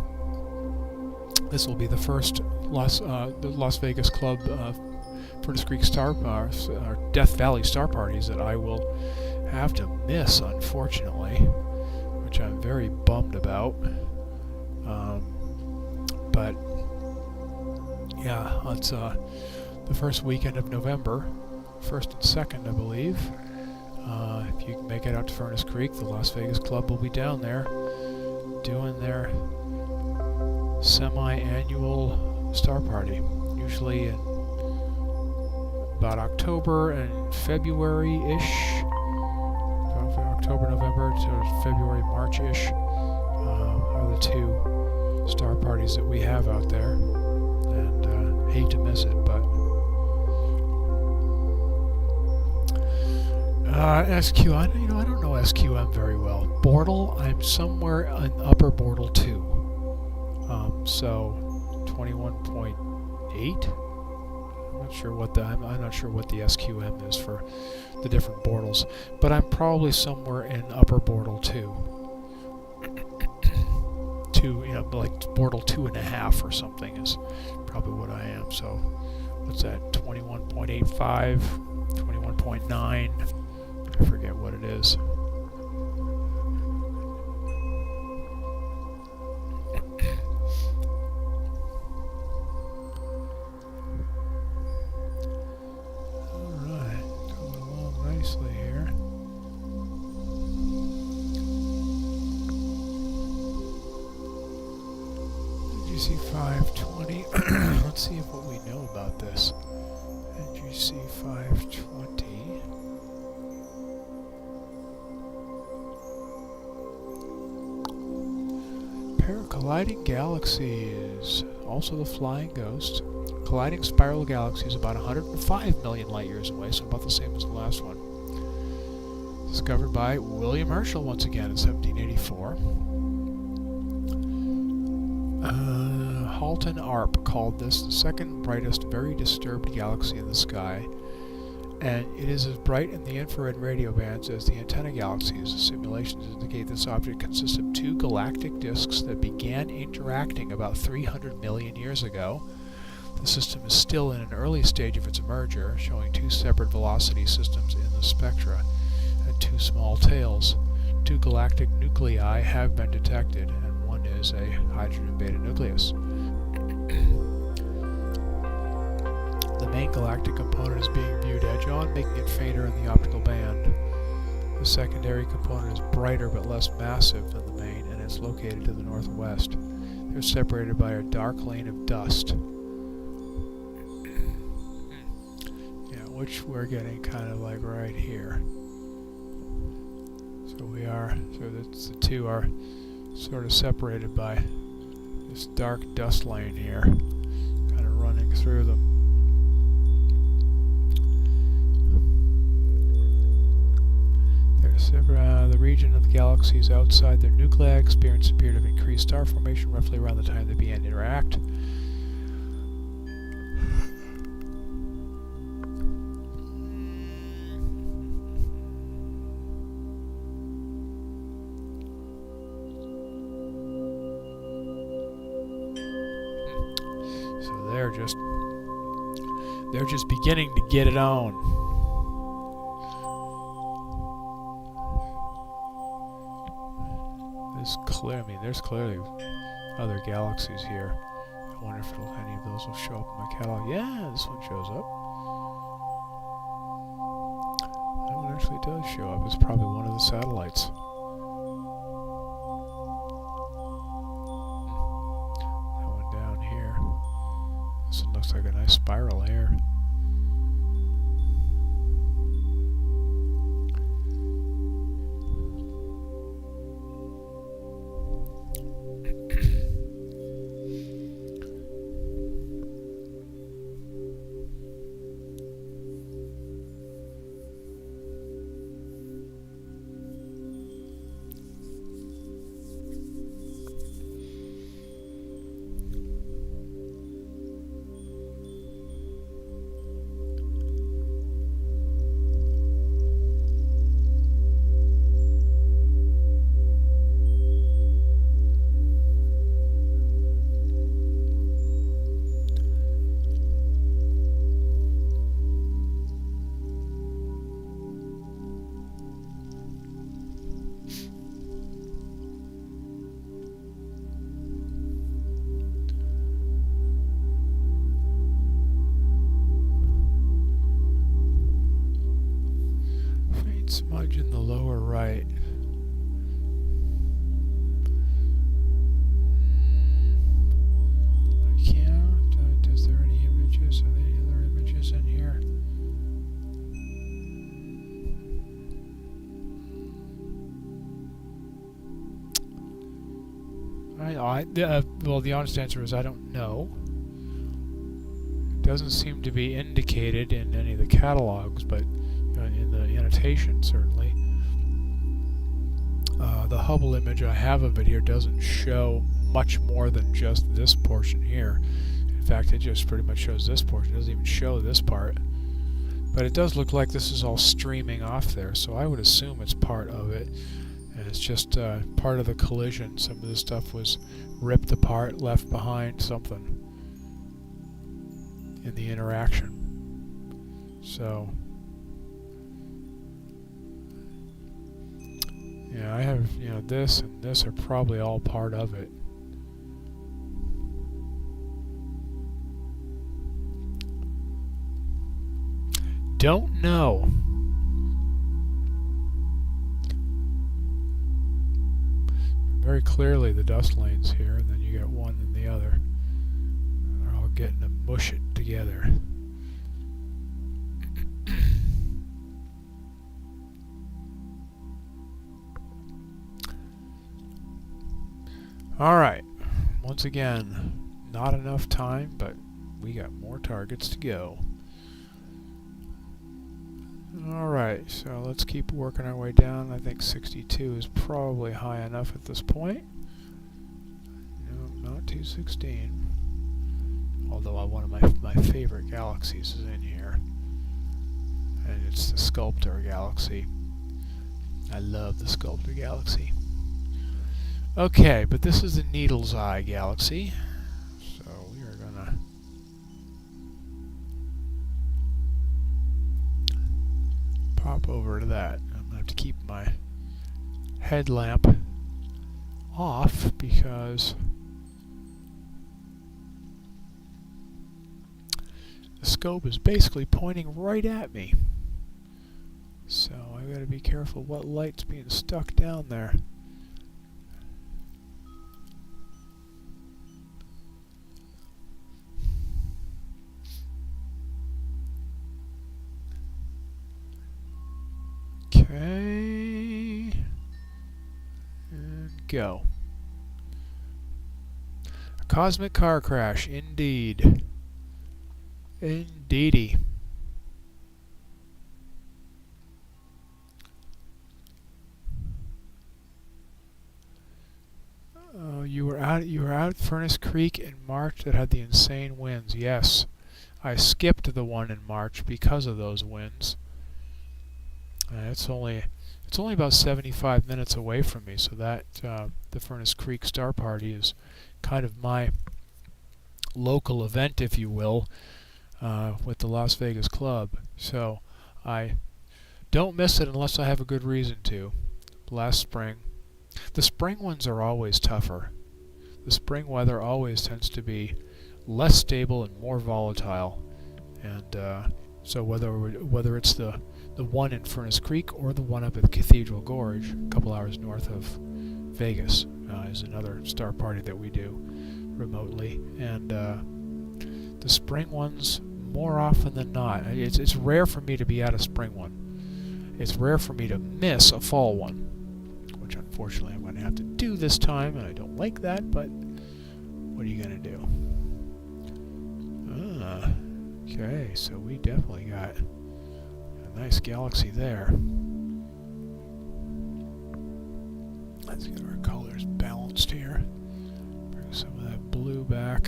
this will be the first the Las Vegas Club Furnace Creek or Death Valley Star Parties that I will have to miss, unfortunately, which I'm very bummed about. But yeah, it's the first weekend of November, 1st and 2nd, I believe. If you can make it out to Furnace Creek, the Las Vegas Club will be down there doing their semi-annual star party, usually in about October and February-ish. October, November to February, March-ish are the two star parties that we have out there, and hate to miss it, but SQ, I don't know SQM very well. Bortle, I'm somewhere in upper Bortle 2. So 21.8. I'm not sure what the SQM is for the different Bortles, but I'm probably somewhere in upper Bortle 2. Like Bortle 2.5 or something is probably what I am. So what's that? 21.85, 21.9. I forget what it is. Alright, going along nicely here. NGC 520. Let's see what we know about this. NGC 520. here. Colliding galaxies. Also the flying ghost. Colliding spiral galaxies about 105 million light years away, so about the same as the last one. Discovered by William Herschel once again in 1784. Halton Arp called this the second brightest very disturbed galaxy in the sky, and it is as bright in the infrared radio bands as the antenna galaxies. Simulations indicate this object consists of two galactic disks that began interacting about 300 million years ago. The system is still in an early stage of its merger, showing two separate velocity systems in the spectra and two small tails. Two galactic nuclei have been detected, and one is a hydrogen beta nucleus. The main galactic component is being viewed edge-on, making it fainter in the optical band. The secondary component is brighter but less massive than the main, and is located to the northwest. They're separated by a dark lane of dust. Yeah, which we're getting kind of like right here. So the two are sort of separated by this dark dust lane here, kind of running through them. The region of the galaxies outside their nuclei experience a period of increased star formation roughly around the time they began to interact. So they're just beginning to get it on. There's clearly other galaxies here. I wonder if any of those will show up in my catalog. Yeah, this one shows up. That one actually does show up. It's probably one of the satellites. That one down here. This one looks like a nice spiral here. Smudge in the lower right. I can't. Is there any images? Are there any other images in here? Well, the honest answer is I don't know. It doesn't seem to be indicated in any of the catalogs, but in the annotation certainly. The Hubble image I have of it here doesn't show much more than just this portion here. In fact, it just pretty much shows this portion. It doesn't even show this part. But it does look like this is all streaming off there, so I would assume it's part of it. And it's just part of the collision. Some of this stuff was ripped apart, left behind, something in the interaction. So yeah, I have, this and this are probably all part of it. Don't know. Very clearly the dust lanes here, and then you get one and the other. They're all getting to mush it together. Alright, once again, not enough time, but we got more targets to go. Alright, so let's keep working our way down. I think 62 is probably high enough at this point. No, not 216. Although one of my favorite galaxies is in here. And it's the Sculptor galaxy. I love the Sculptor galaxy. Okay, but this is the Needle's Eye galaxy. So we are gonna pop over to that. I'm gonna have to keep my headlamp off because the scope is basically pointing right at me. So I gotta be careful what light's being stuck down there. Okay, and go. A cosmic car crash, indeed. Indeedy. You were out at Furnace Creek in March that had the insane winds. Yes, I skipped the one in March because of those winds. It's only about 75 minutes away from me, so that the Furnace Creek Star Party is kind of my local event, if you will, with the Las Vegas Club. So I don't miss it unless I have a good reason to. Last spring. The spring ones are always tougher. The spring weather always tends to be less stable and more volatile. And so whether it's the one in Furnace Creek or the one up at Cathedral Gorge, a couple hours north of Vegas, is another star party that we do remotely. And the spring ones, more often than not, it's rare for me to be at a spring one. It's rare for me to miss a fall one, which unfortunately I'm going to have to do this time, and I don't like that, but what are you going to do? Okay, so we definitely got a nice galaxy there. Let's get our colors balanced here. Bring some of that blue back.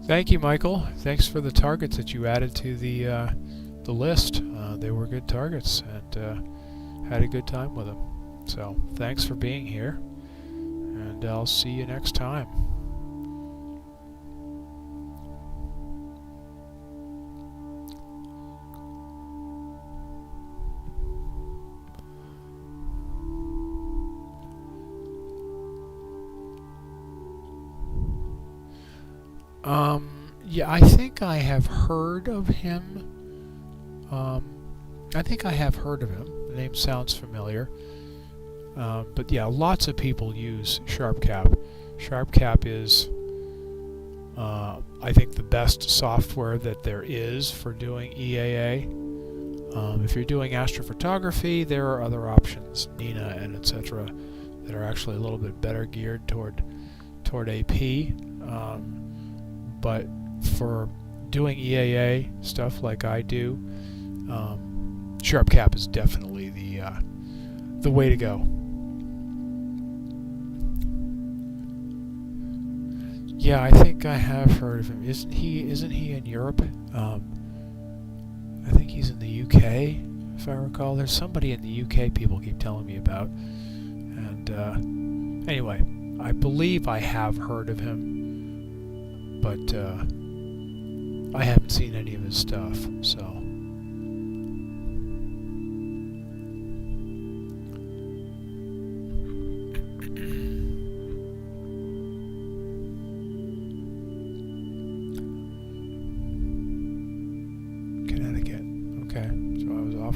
Thank you, Michael. Thanks for the targets that you added to the list. They were good targets, and had a good time with them. So thanks for being here, and I'll see you next time. Yeah, I think I have heard of him. I think I have heard of him. The name sounds familiar. But yeah, lots of people use SharpCap. SharpCap is, I think, the best software that there is for doing EAA. If you're doing astrophotography, there are other options, Nina and etc., that are actually a little bit better geared toward AP. But for doing EAA stuff like I do, SharpCap is definitely the way to go. Yeah, I think I have heard of him. Isn't he in Europe? I think he's in the UK, if I recall. There's somebody in the UK people keep telling me about. And anyway, I believe I have heard of him, but I haven't seen any of his stuff, so.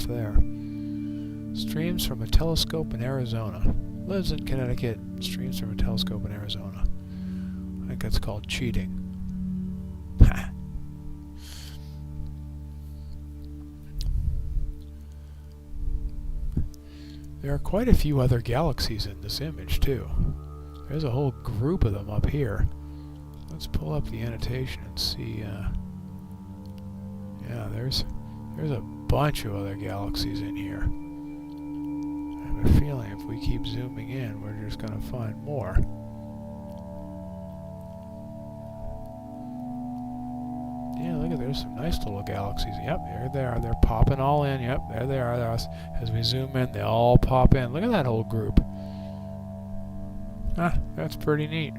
There. Streams from a telescope in Arizona. Lives in Connecticut. Streams from a telescope in Arizona. I think that's called cheating. Ha! There are quite a few other galaxies in this image too. There's a whole group of them up here. Let's pull up the annotation and see. Yeah, there's a bunch of other galaxies in here. I have a feeling if we keep zooming in, we're just going to find more. Yeah, look at, there's some nice little galaxies. Yep, there they are. They're popping all in. Yep, there they are. As we zoom in, they all pop in. Look at that whole group. Ah, that's pretty neat.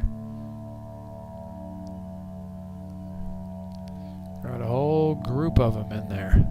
Got a whole group of them in there.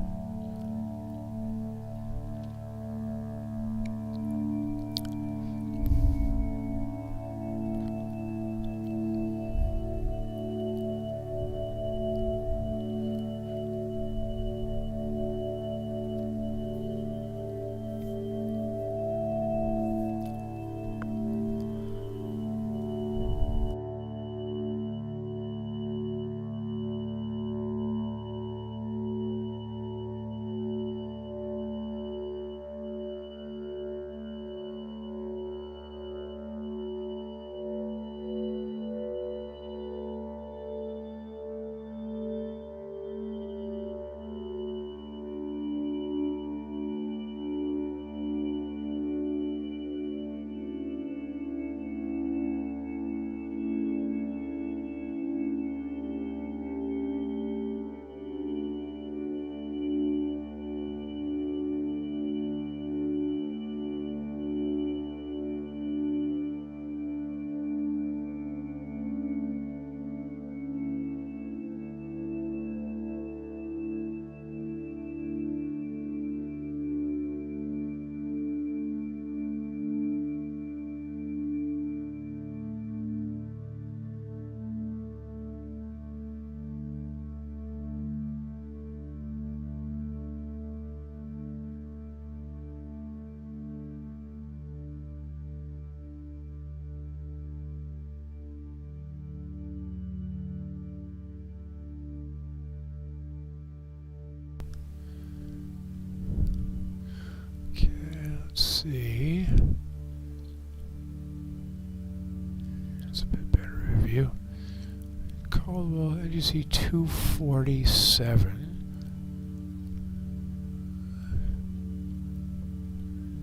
See. That's a bit better review. Caldwell, and you see 247.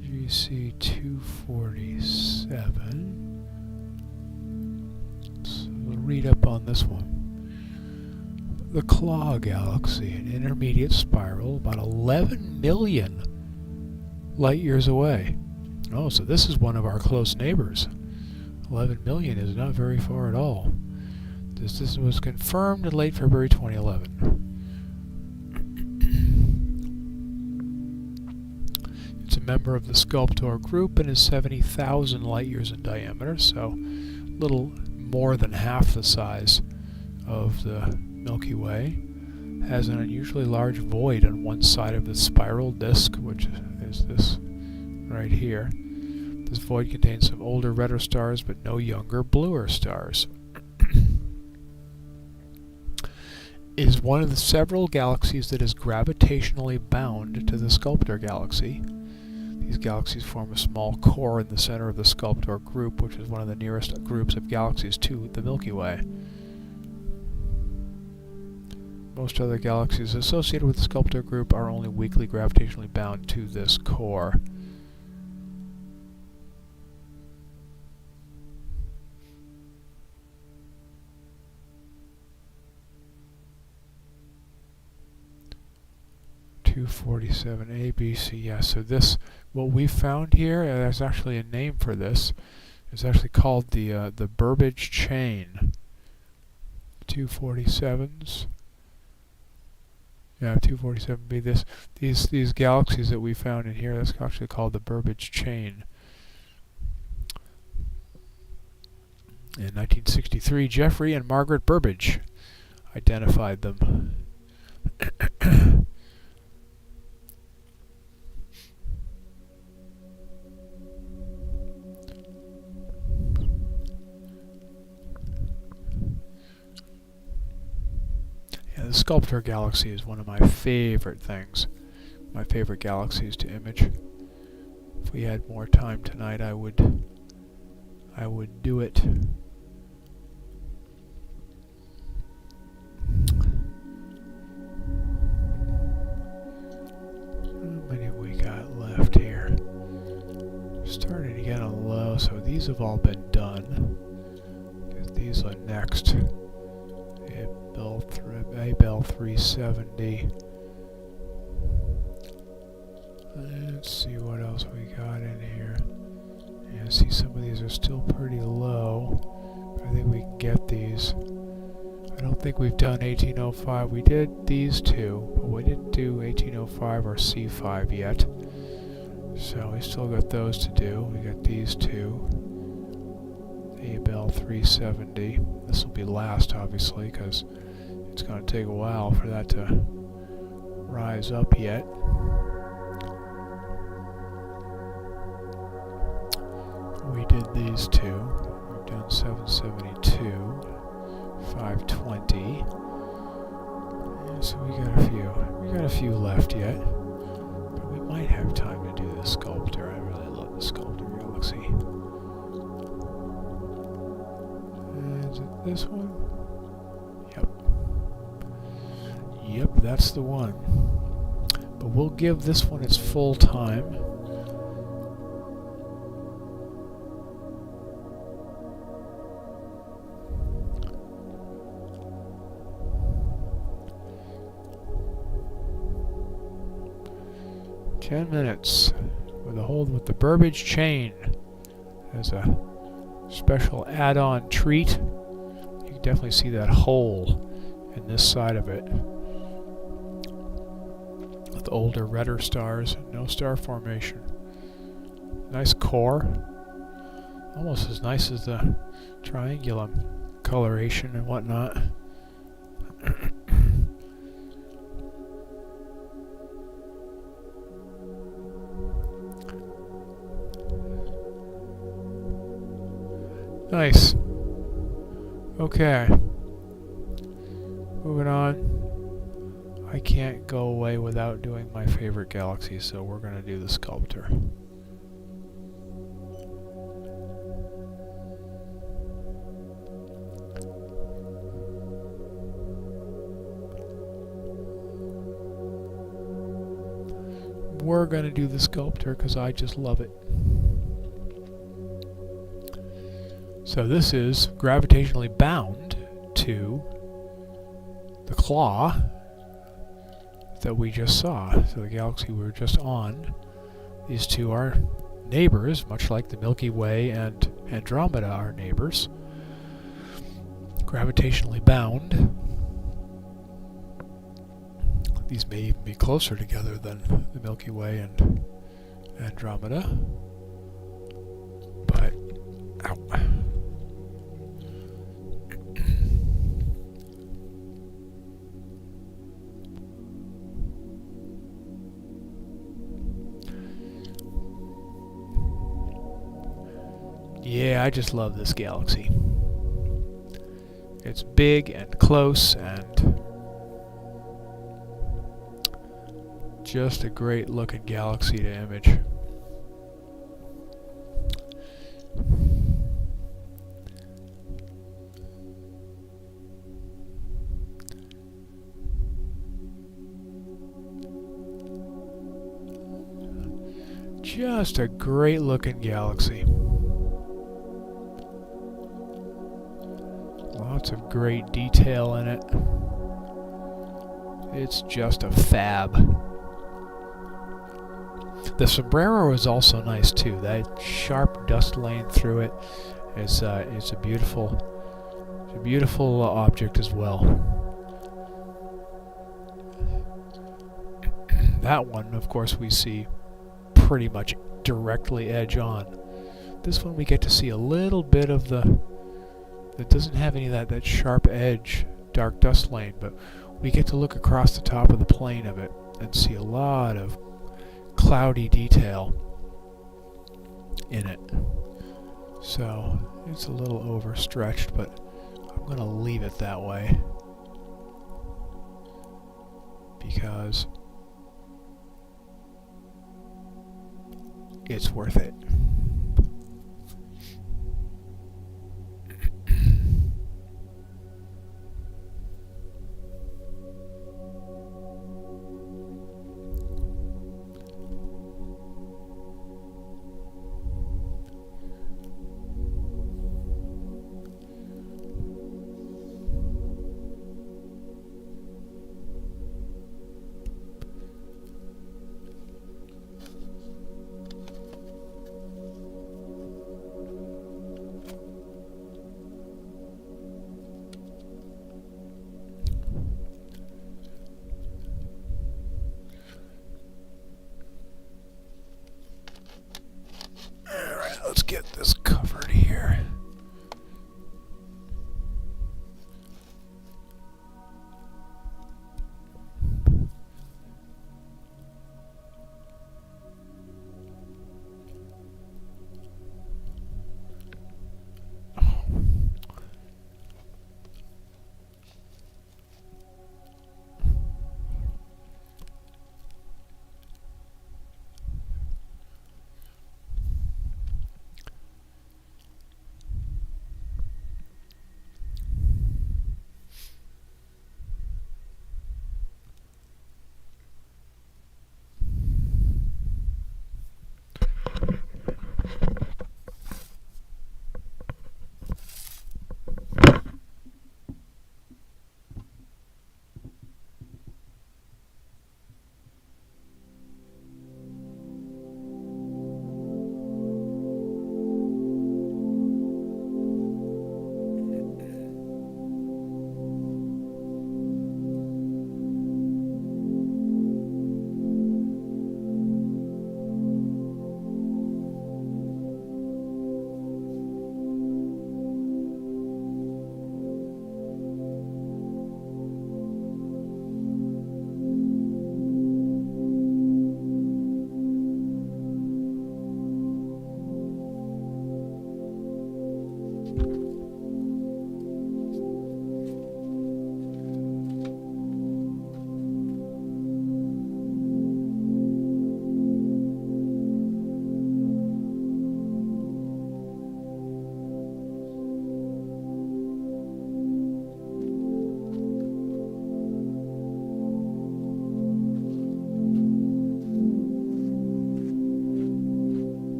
GC 247. So we'll read up on this one. The Claw Galaxy, an intermediate spiral about 11 million light years away. Oh, so this is one of our close neighbors. 11 million is not very far at all. This was confirmed in late February 2011. It's a member of the Sculptor group and is 70,000 light years in diameter, so a little more than half the size of the Milky Way. Has an unusually large void on one side of the spiral disk, which is this right here. This void contains some older redder stars, but no younger, bluer stars. It is one of the several galaxies that is gravitationally bound to the Sculptor galaxy. These galaxies form a small core in the center of the Sculptor group, which is one of the nearest groups of galaxies to the Milky Way. Most other galaxies associated with the Sculptor group are only weakly gravitationally bound to this core. (247) A, B, C. Yeah, so this, what we found here, there's actually a name for this. It's actually called the Burbage chain. 247s. Yeah, 247b. These galaxies that we found in here, that's actually called the Burbage chain. In 1963, Jeffrey and Margaret Burbage identified them. The Sculptor galaxy is one of my favorite things, my favorite galaxies to image. If we had more time tonight, I would do it. How many have we got left here? Starting to get on low, so these have all been done. These are next. Abell 370. Let's see what else we got in here. Yeah, see, some of these are still pretty low. I think we can get these. I don't think we've done 1805. We did these two, but we didn't do 1805 or C5 yet. So we still got those to do. We got these two. Abell 370. This will be last, obviously, because it's going to take a while for that to rise up yet. We did these two. We've done 772, 520. Yeah, so we got a few. We got a few left yet. But we might have time to do the Sculptor. I really love the Sculptor galaxy. Is it this one? Yep, that's the one. But we'll give this one its full time. "10 minutes with the Burbage chain as a special add-on treat." You can definitely see that hole in this side of it with older, redder stars, no star formation. Nice core, almost as nice as the triangulum coloration and whatnot. Nice. Okay. Moving on. I can't go away without doing my favorite galaxy, so we're going to do the Sculptor. We're going to do the Sculptor because I just love it. So this is gravitationally bound to the claw that we just saw. So the galaxy we were just on. These two are neighbors, much like the Milky Way and Andromeda are neighbors. Gravitationally bound. These may even be closer together than the Milky Way and Andromeda. But, ow. Yeah, I just love this galaxy. It's big and close and just a great looking galaxy to image. Just a great looking galaxy. Lots of great detail in it. It's just a fab. The sombrero is also nice too. That sharp dust lane through it is a beautiful object as well. That one, of course, we see pretty much directly edge on. This one we get to see a little bit of it doesn't have any of that sharp edge, dark dust lane, but we get to look across the top of the plane of it and see a lot of cloudy detail in it. So it's a little overstretched, but I'm going to leave it that way because it's worth it. Let's get this covered here.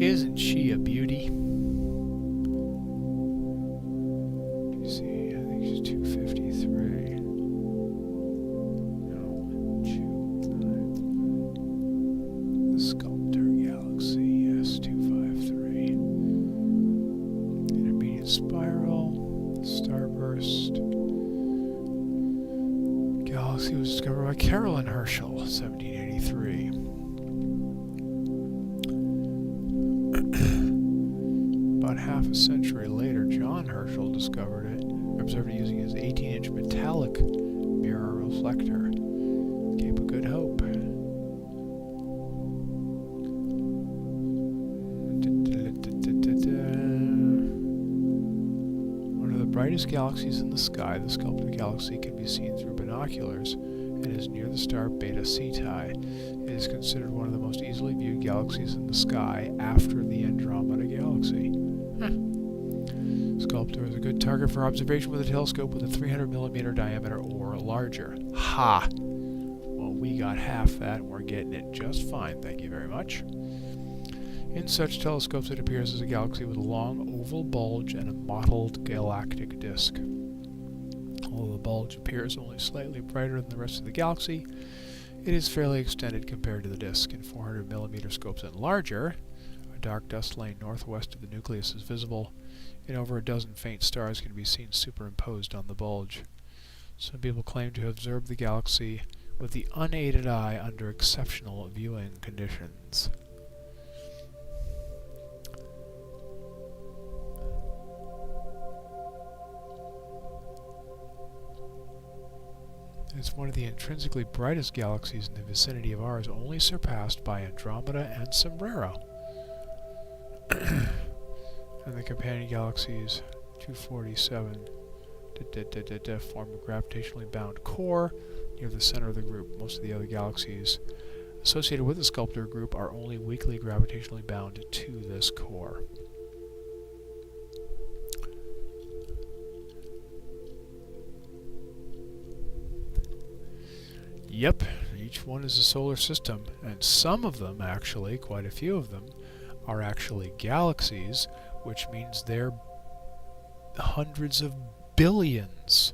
Isn't she a beauty? You see, I think she's 253. No, 2, 9. The Sculptor galaxy, yes, 253. Intermediate spiral, starburst. The galaxy was discovered by Caroline Herschel, 1783. About half a century later, John Herschel discovered it, observed it using his 18-inch metallic mirror reflector, Cape of Good Hope. One of the brightest galaxies in the sky, the Sculptor galaxy, can be seen through binoculars and is near the star Beta Cetus. It is considered one of the most easily viewed galaxies in the sky after the Andromeda galaxy. Sculptor is a good target for observation with a telescope with a 300mm diameter or larger. Ha! Well, we got half that and we're getting it just fine, thank you very much. In such telescopes, it appears as a galaxy with a long oval bulge and a mottled galactic disk. Although the bulge appears only slightly brighter than the rest of the galaxy, it is fairly extended compared to the disk. In 400mm scopes and larger, a dark dust lane northwest of the nucleus is visible, and over a dozen faint stars can be seen superimposed on the bulge. Some people claim to have observed the galaxy with the unaided eye under exceptional viewing conditions. It's one of the intrinsically brightest galaxies in the vicinity of ours, only surpassed by Andromeda and Sombrero. And the companion galaxies 247 form a gravitationally bound core near the center of the group. Most of the other galaxies associated with the Sculptor group are only weakly gravitationally bound to this core. Yep, each one is a solar system, and some of them actually, quite a few of them, are actually galaxies, which means they're hundreds of billions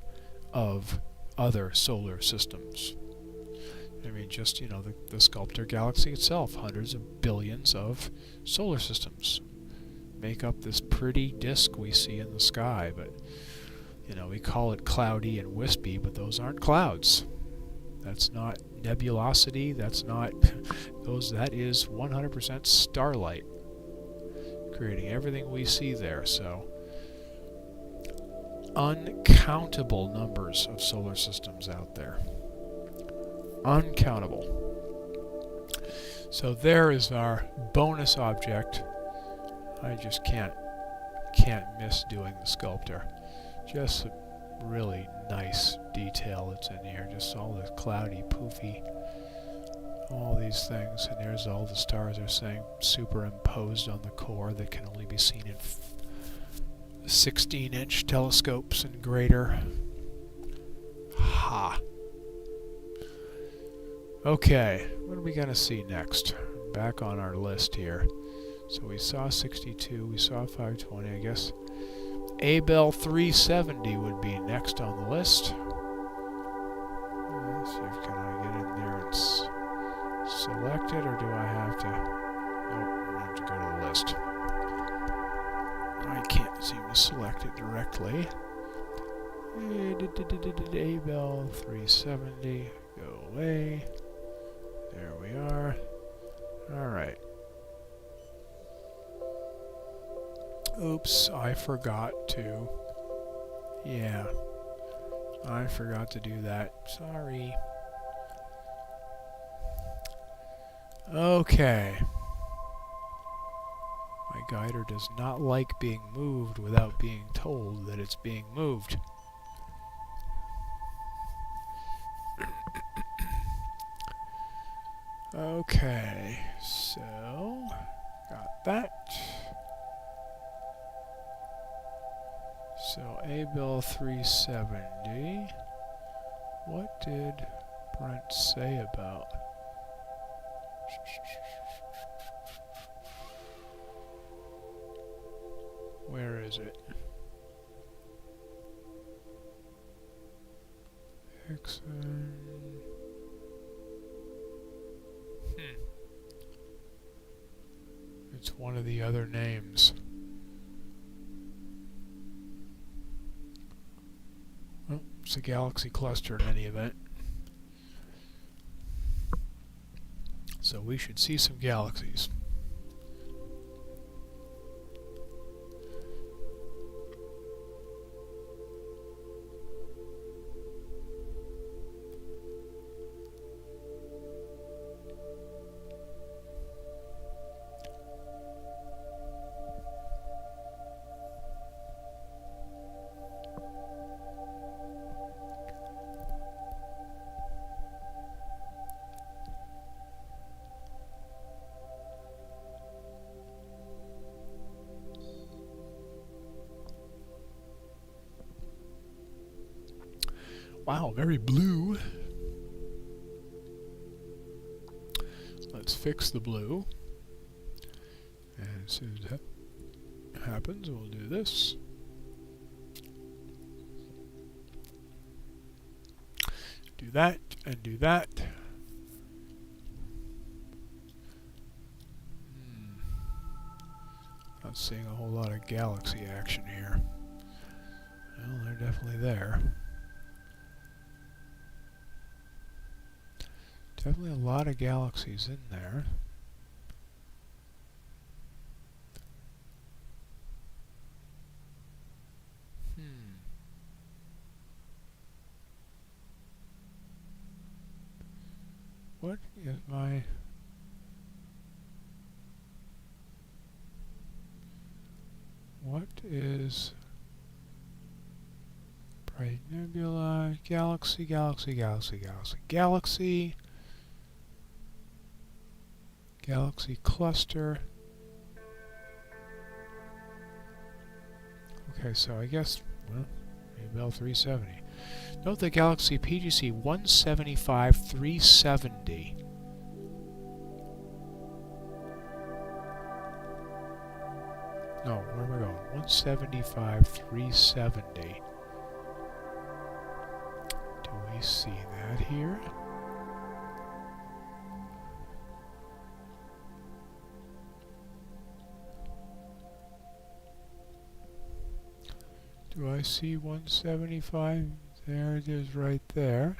of other solar systems. I mean, just, you know, the Sculptor galaxy itself, hundreds of billions of solar systems make up this pretty disk we see in the sky, but, you know, we call it cloudy and wispy, but those aren't clouds. That's not nebulosity, that's not that is 100% starlight, creating everything we see there. So uncountable numbers of solar systems out there. Uncountable. So there is our bonus object. I just can't miss doing the Sculptor. Just really nice detail that's in here. Just all this cloudy, poofy, all these things, and there's all the stars are saying superimposed on the core that can only be seen in 16-inch telescopes and greater. Ha! Okay, what are we going to see next? Back on our list here. So we saw 62, we saw 520, I guess Abell 370 would be next on the list. Let's see if can I get in there and select it, or do I have to? Nope, I have to go to the list. I can't seem to select it directly. Abell 370, go away. There we are. Alright. Oops, I forgot to. Yeah. I forgot to do that. Sorry. Okay. My guider does not like being moved without being told that it's being moved. Okay, so got that. So Abell 370. What did Brent say about? Where is it? Hixon. It's one of the other names. Well, it's a galaxy cluster in any event. So we should see some galaxies. Wow, very blue. Let's fix the blue. And as soon as that happens, we'll do this. Do that, and do that. Not seeing a whole lot of galaxy action here. Well, they're definitely there. Definitely a lot of galaxies in there. What is my... What is... Bright nebula, galaxy, galaxy, galaxy, galaxy, galaxy... Galaxy cluster. Okay, so I guess, well, Abell 370. Note the galaxy PGC 175 370. No, where am I going? 175 370. Do we see that here? Do I see 175? There it is right there.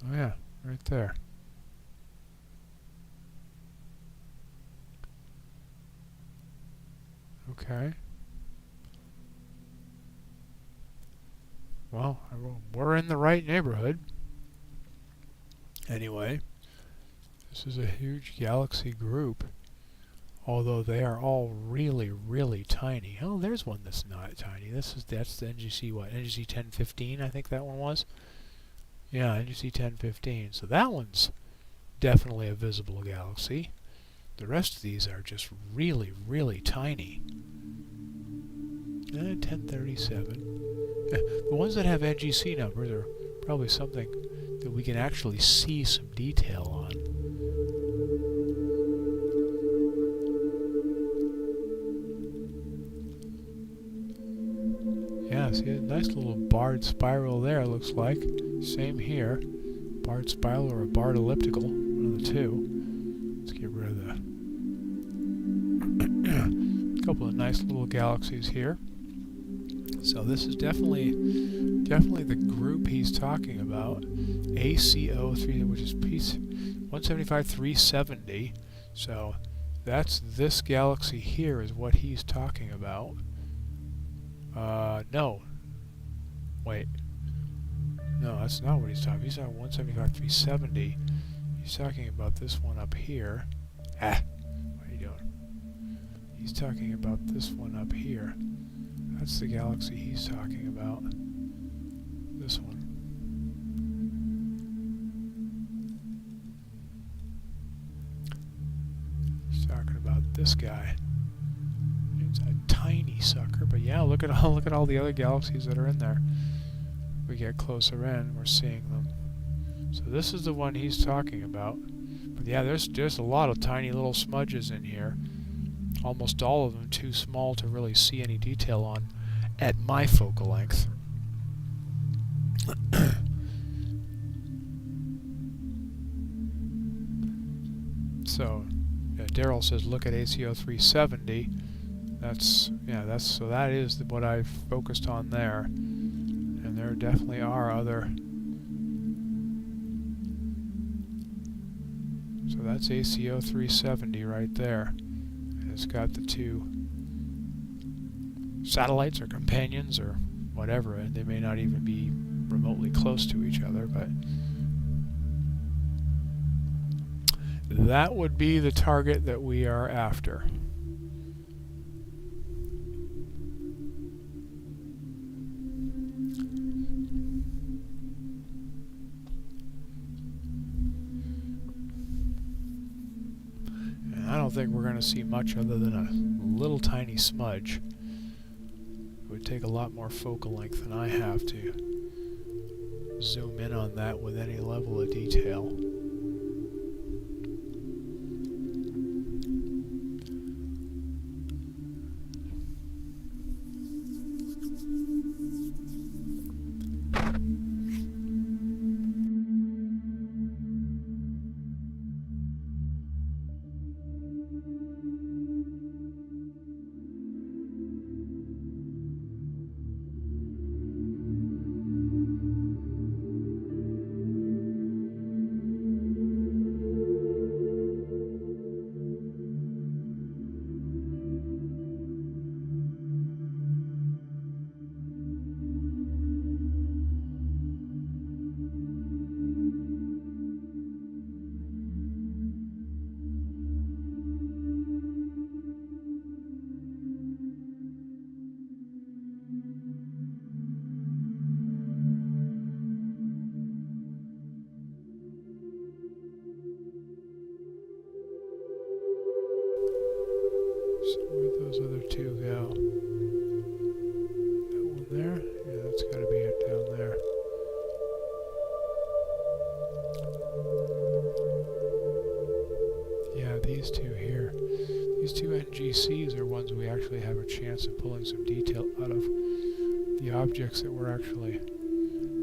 Oh yeah, right there. Okay. Well, we're in the right neighborhood. Anyway, this is a huge galaxy group. Although they are all really, really tiny. Oh, there's one that's not tiny. That's the NGC what? NGC 1015, I think that one was. Yeah, NGC 1015. So that one's definitely a visible galaxy. The rest of these are just really, really tiny. 1037. The ones that have NGC numbers are probably something that we can actually see some detail on. Yeah, see a nice little barred spiral there, looks like. Same here. Barred spiral or a barred elliptical, one of the two. Let's get rid of the couple of nice little galaxies here. So this is definitely the group he's talking about. ACO3, which is piece 175 370. So that's this galaxy here is what he's talking about. No. Wait. No, that's not what he's talking about. He's talking 175 370. He's talking about this one up here. Ah! What are you doing? He's talking about this one up here. That's the galaxy he's talking about. This one. He's talking about this guy. It's a tiny sucker, but yeah, look at all the other galaxies that are in there. We get closer in, we're seeing them. So this is the one he's talking about. But yeah, there's a lot of tiny little smudges in here. almost all of them too small to really see any detail on at my focal length. So, yeah, Daryl says look at ACO 370. So that is what I've focused on there, and there definitely are other. So that's ACO 370 right there. And it's got the two satellites or companions or whatever, and they may not even be remotely close to each other, but that would be the target that we are after. I don't think we're going to see much other than a little tiny smudge. It would take a lot more focal length than I have to zoom in on that with any level of detail. So where'd those other two go? That one there? Yeah, that's got to be it down there. Yeah, these two here. These two NGCs are ones we actually have a chance of pulling some detail out of. The objects that we're actually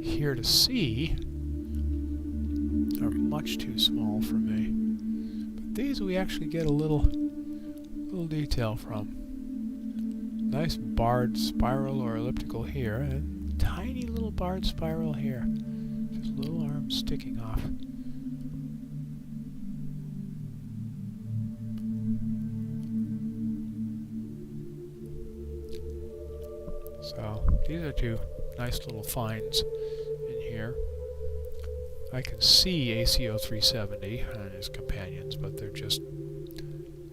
here to see are much too small for me. But these we actually get a little detail from. Nice barred spiral or elliptical here, and tiny little barred spiral here. Just little arms sticking off. So these are two nice little finds in here. I can see ACO 370 and his companions, but they're just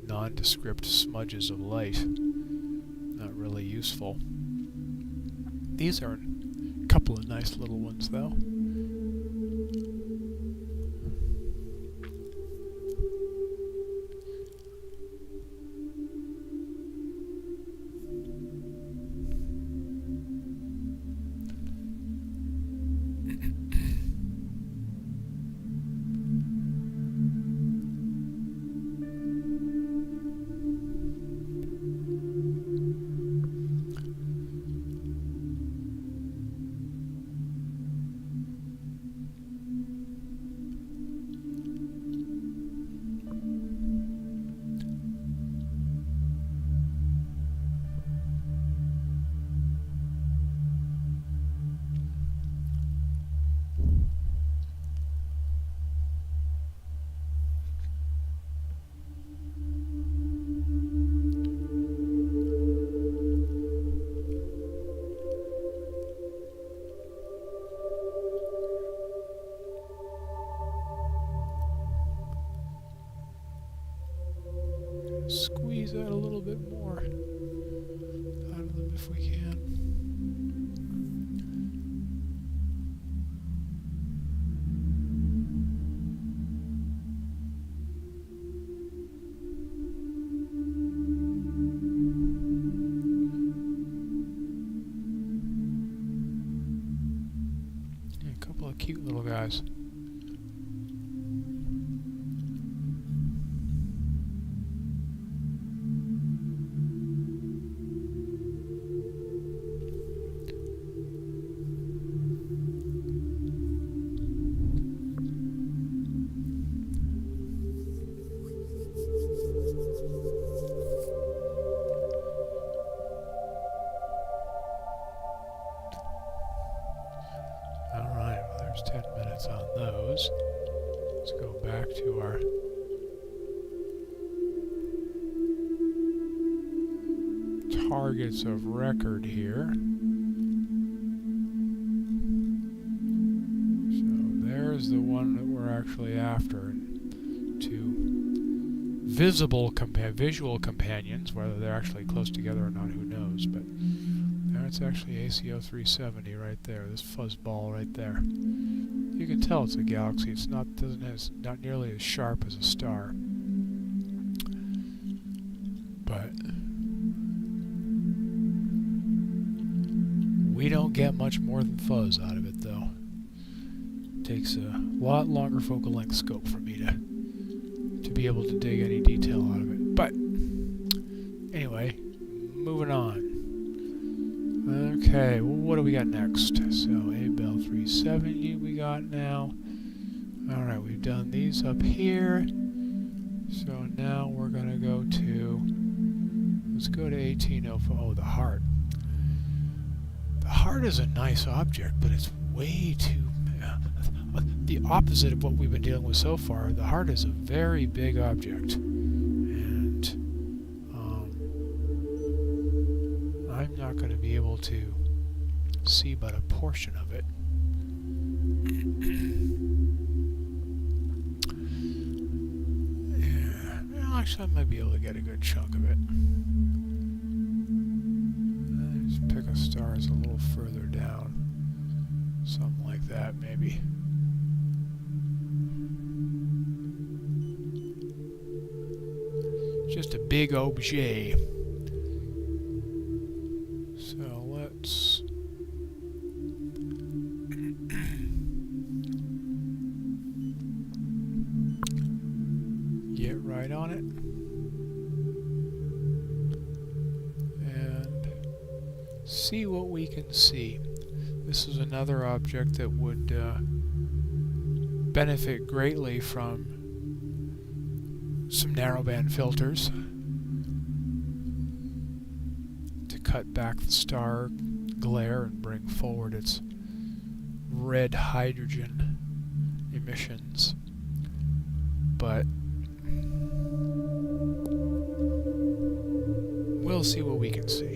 nondescript smudges of light. Not really useful. These are a couple of nice little ones, though. Squeeze out a little bit more out of them if we can. Yeah, a couple of cute little guys. back to our targets of record here. So there's the one that we're actually after. And two visual companions, whether they're actually close together or not, who knows, but that's actually ACO 370 right there, this fuzz ball right there. You can tell it's a galaxy. It's not not nearly as sharp as a star. But we don't get much more than fuzz out of it, though. It takes a lot longer focal length scope for me to be able to dig any detail out of it. But anyway, moving on. Okay, well, what do we got next? So Abell 370 we got now. Alright, we've done these up here. So now we're going to go to, let's go to 1804. Oh, the heart. The heart is a nice object, but it's way too... the opposite of what we've been dealing with so far. The heart is a very big object. I'm not going to be able to see but a portion of it. Yeah, well, actually I might be able to get a good chunk of it. Just pick a star that's a little further down. Something like that, maybe. Just a big objet. So let's get right on it and see what we can see. This is another object that would benefit greatly from some narrowband filters to cut back the star glare and bring forward its red hydrogen emissions. But we'll see what we can see.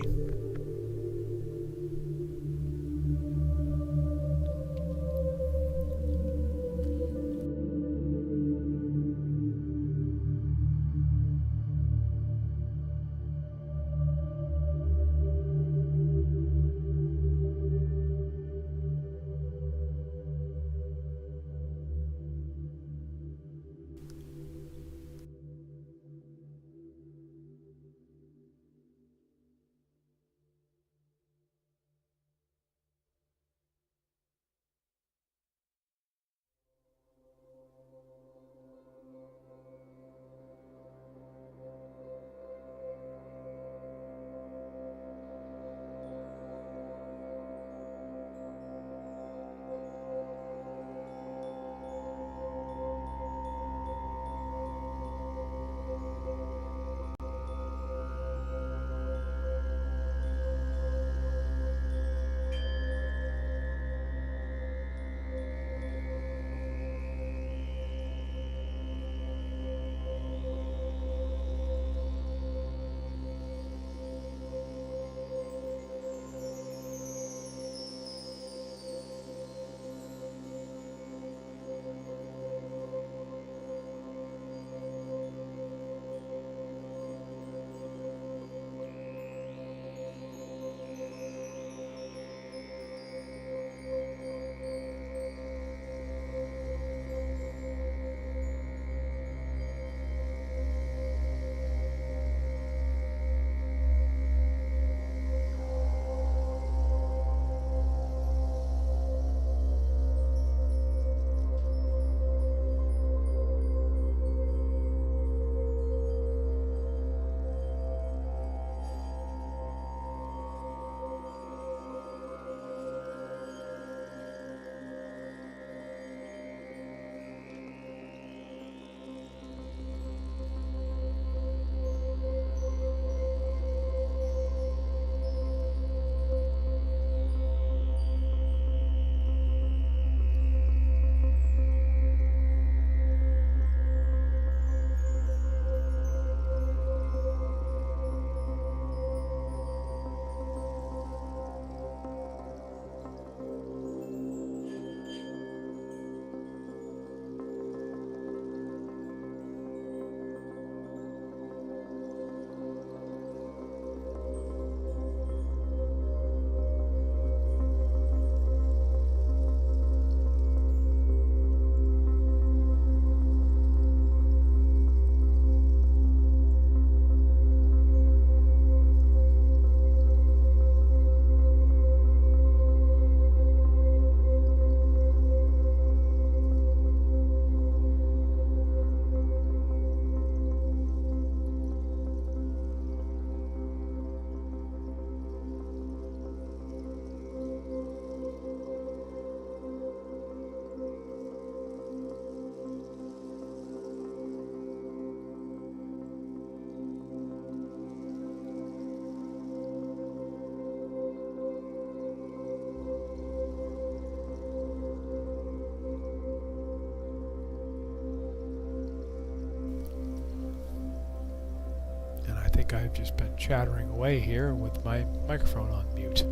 like I've just been chattering away here with my microphone on mute.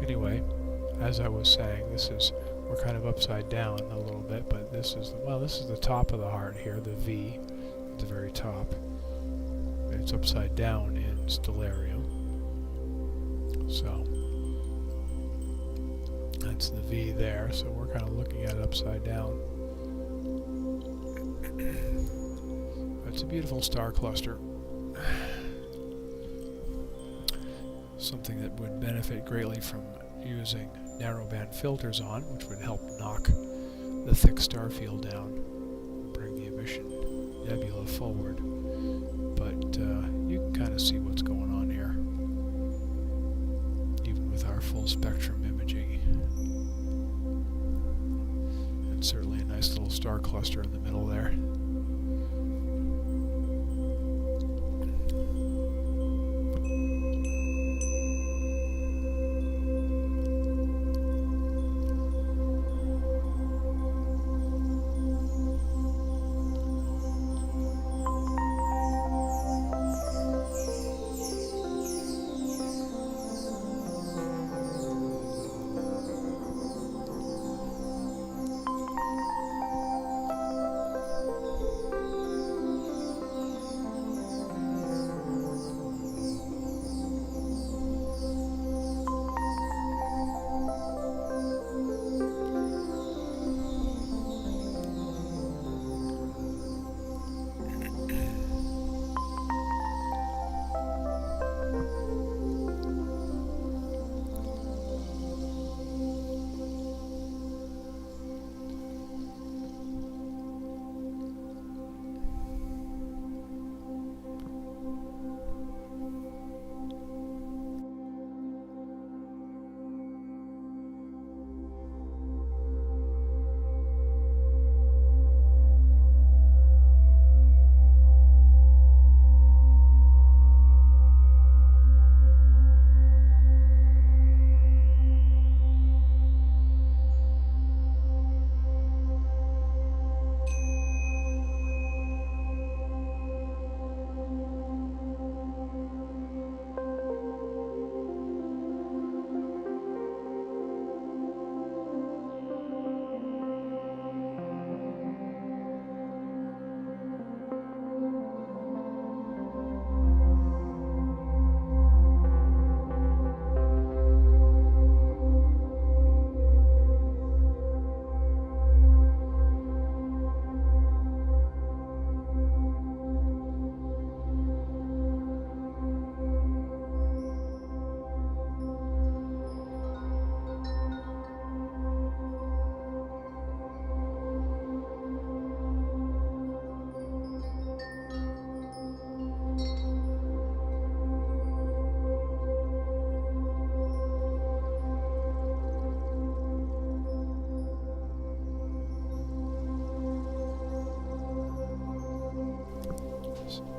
Anyway, as I was saying, we're kind of upside down a little bit, but this is the top of the heart here, the V at the very top. It's upside down in Stellarium. So that's the V there, so we're kind of looking at it upside down. It's a beautiful star cluster. Something that would benefit greatly from using narrowband filters on, which would help knock the thick star field down, bring the emission nebula forward. But you can kind of see what's going on here, even with our full spectrum imaging. And certainly a nice little star cluster in the middle there.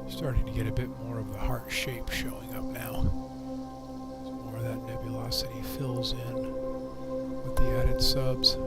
Starting to get a bit more of the heart shape showing up now. So more of that nebulosity fills in with the added subs.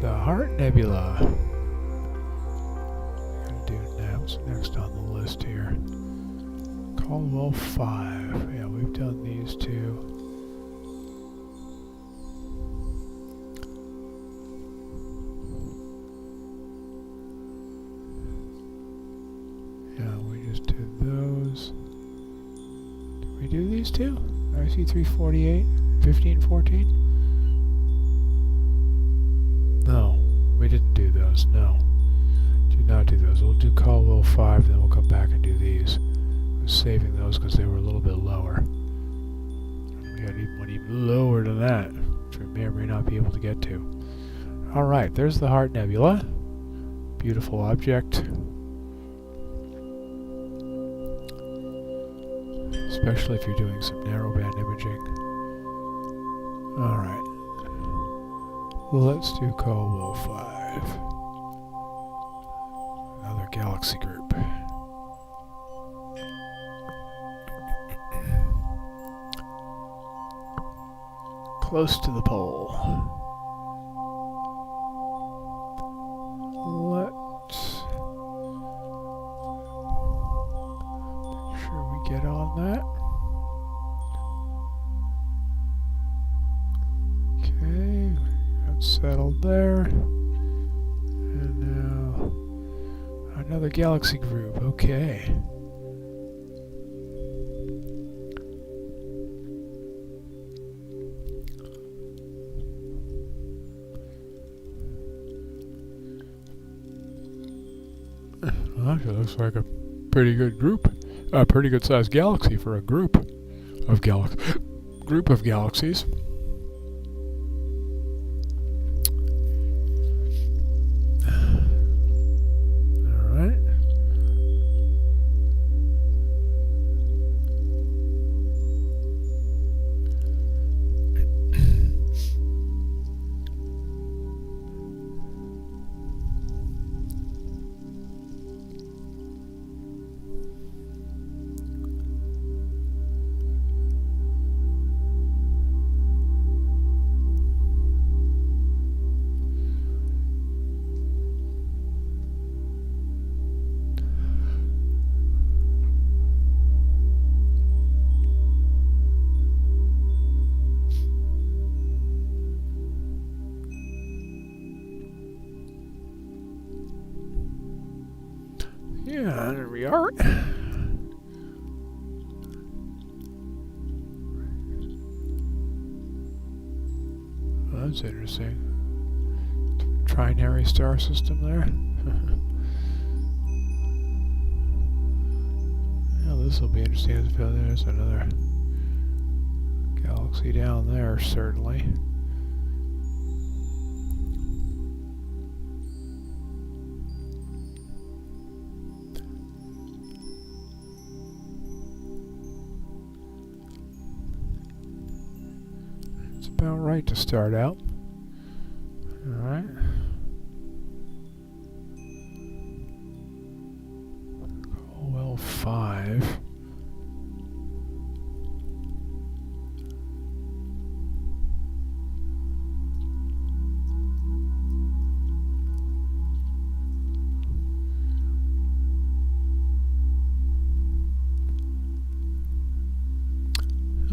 The Heart Nebula. Gonna do now. What's next on the list here? Caldwell 5. Yeah, we've done these two. Yeah, we just did those. Did we do these two? IC348, 1514? No, we didn't do those, no. Did not do those. We'll do Caldwell 5, then we'll come back and do these. I was saving those because they were a little bit lower. We got one even lower than that, which we may or may not be able to get to. Alright, there's the Heart Nebula. Beautiful object. Especially if you're doing some narrowband imaging. Alright. Let's do Caldwell 5. Another galaxy group. Close to the pole. Let's make sure we get on that. Okay, got settled there. And now another galaxy group. Okay. Well, actually, looks like a pretty good group, a pretty good sized galaxy for a group of galaxies. All right. Yeah, there we are. Well, that's interesting. Trinary star system there. Well, this will be interesting. There's another galaxy down there, certainly. About right to start out. Alright. Caldwell 5.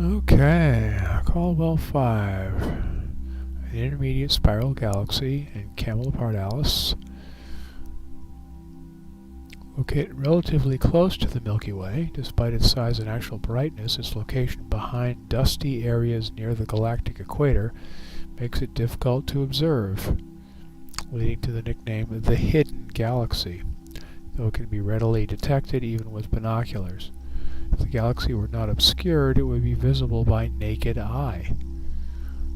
Okay, Caldwell 5, an intermediate spiral galaxy in Camelopardalis, located relatively close to the Milky Way. Despite its size and actual brightness, its location behind dusty areas near the galactic equator makes it difficult to observe, leading to the nickname the Hidden Galaxy, though it can be readily detected even with binoculars. If the galaxy were not obscured, it would be visible by naked eye.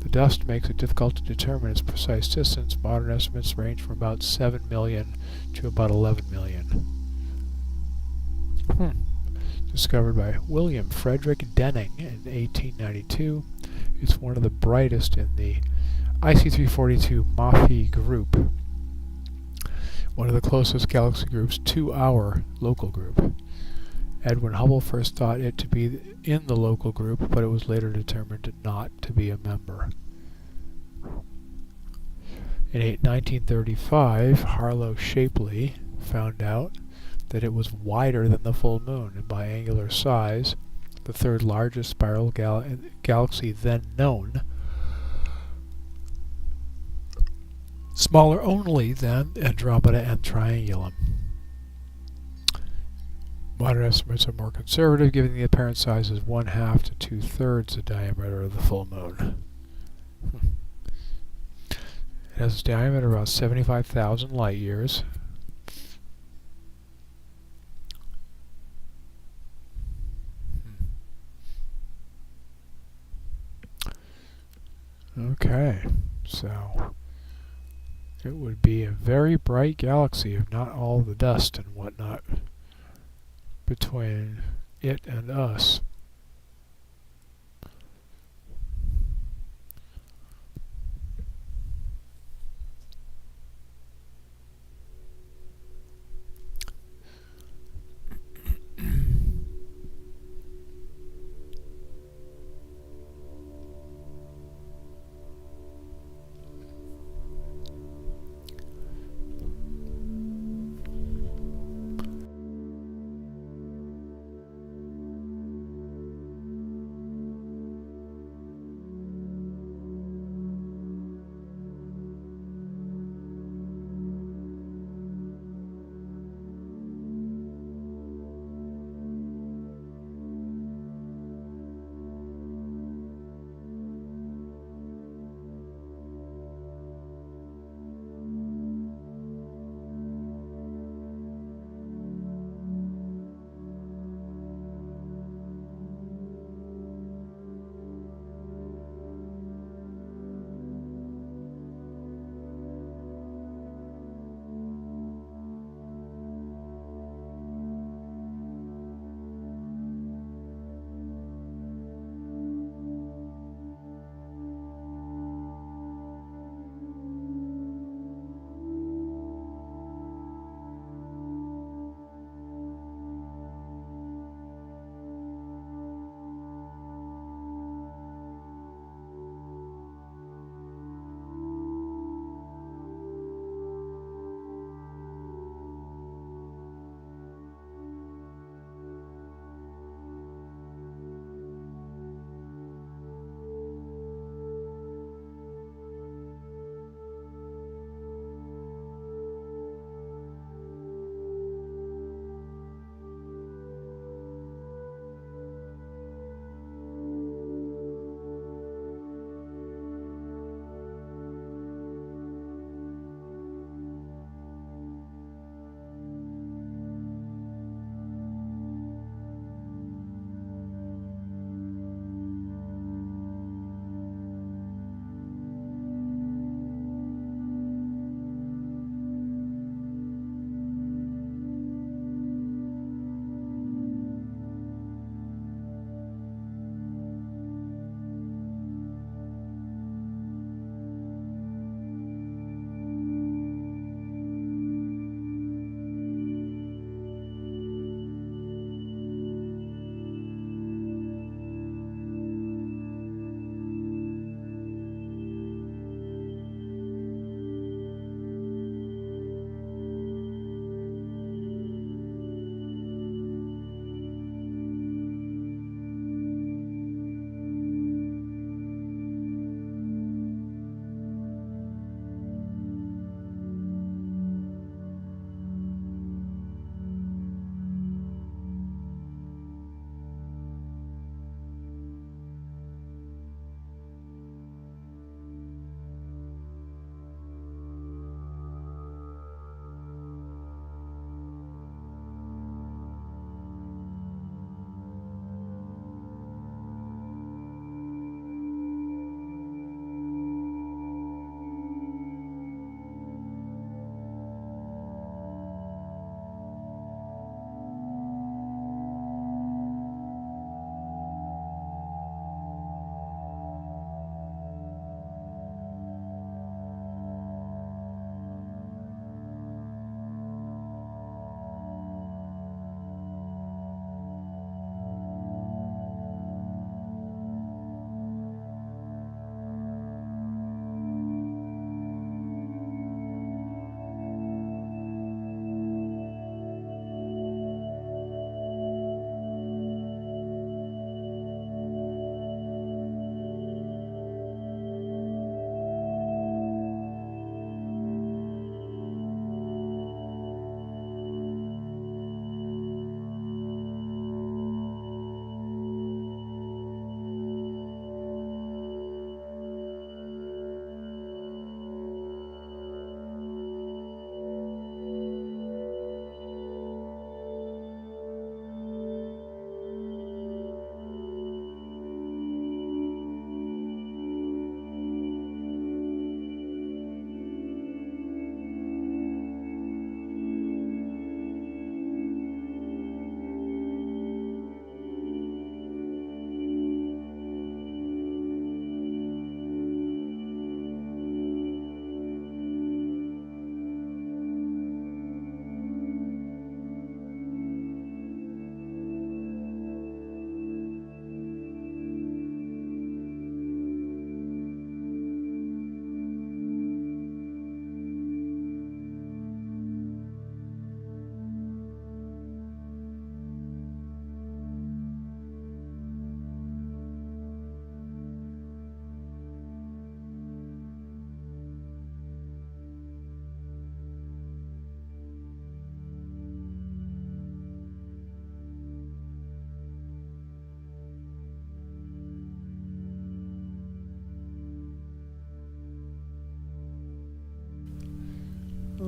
The dust makes it difficult to determine its precise distance. Modern estimates range from about 7 million to about 11 million. Discovered by William Frederick Denning in 1892, it's one of the brightest in the IC342 Mafi group, one of the closest galaxy groups to our local group. Edwin Hubble first thought it to be in the local group, but it was later determined not to be a member. In 1935, Harlow Shapley found out that it was wider than the full moon, and by angular size, the third largest spiral galaxy then known, smaller only than Andromeda and Triangulum. Modern estimates are more conservative, giving the apparent size as 1/2 to 2/3 the diameter of the full moon. It has a diameter of about 75,000 light years. Okay, so it would be a very bright galaxy if not all the dust and whatnot between it and us.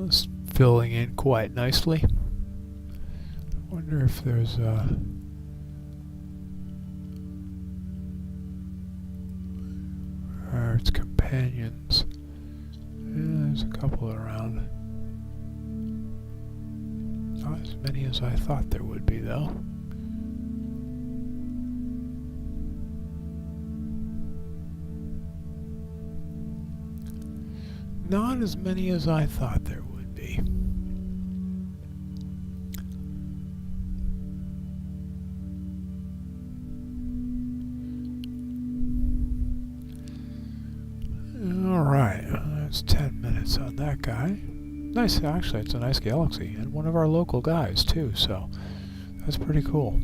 It's filling in quite nicely. Wonder if there's its companions. Yeah, there's a couple around. Not as many as I thought there would be, though. Not as many as I thought there would be. Alright, that's 10 minutes on that guy. Nice, actually, it's a nice galaxy, and one of our local guys, too, so that's pretty cool.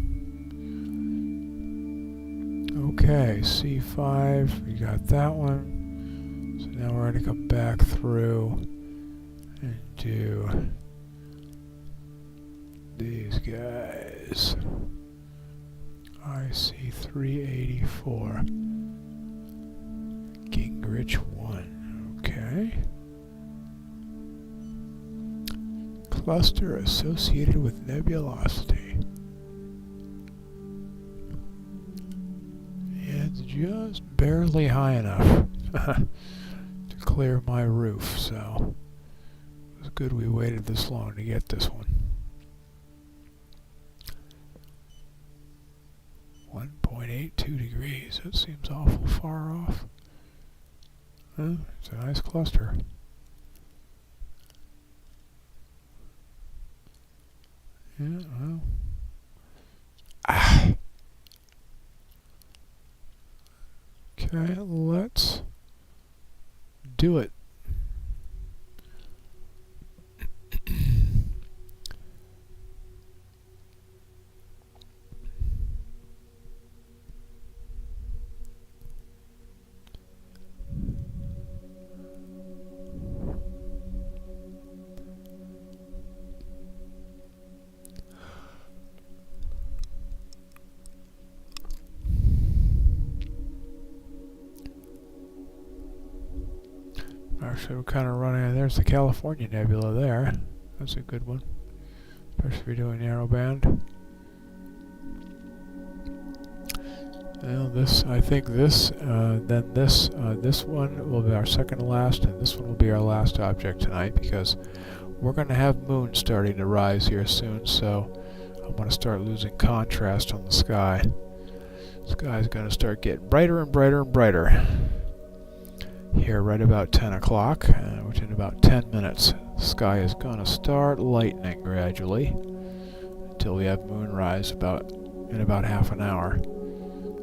Okay, C5, we got that one. So now we're going to come back through and do these guys. IC 384. Gingrich 1. Okay. Cluster associated with nebulosity. It's just barely high enough to clear my roof, so it was good we waited this long to get this one. 1.82 degrees. That seems awful far off. It's a nice cluster. Yeah, well. Okay, let's do it. Actually, we're kind of running. There's the California Nebula there. That's a good one, especially if you're doing narrowband. Well, this, I think this, then this one will be our second to last, and this one will be our last object tonight because we're going to have moon starting to rise here soon. So I'm going to start losing contrast on the sky. The sky's going to start getting brighter and brighter and brighter. Here right about 10 o'clock, which in about 10 minutes, the sky is going to start lightening gradually until we have moonrise in about half an hour.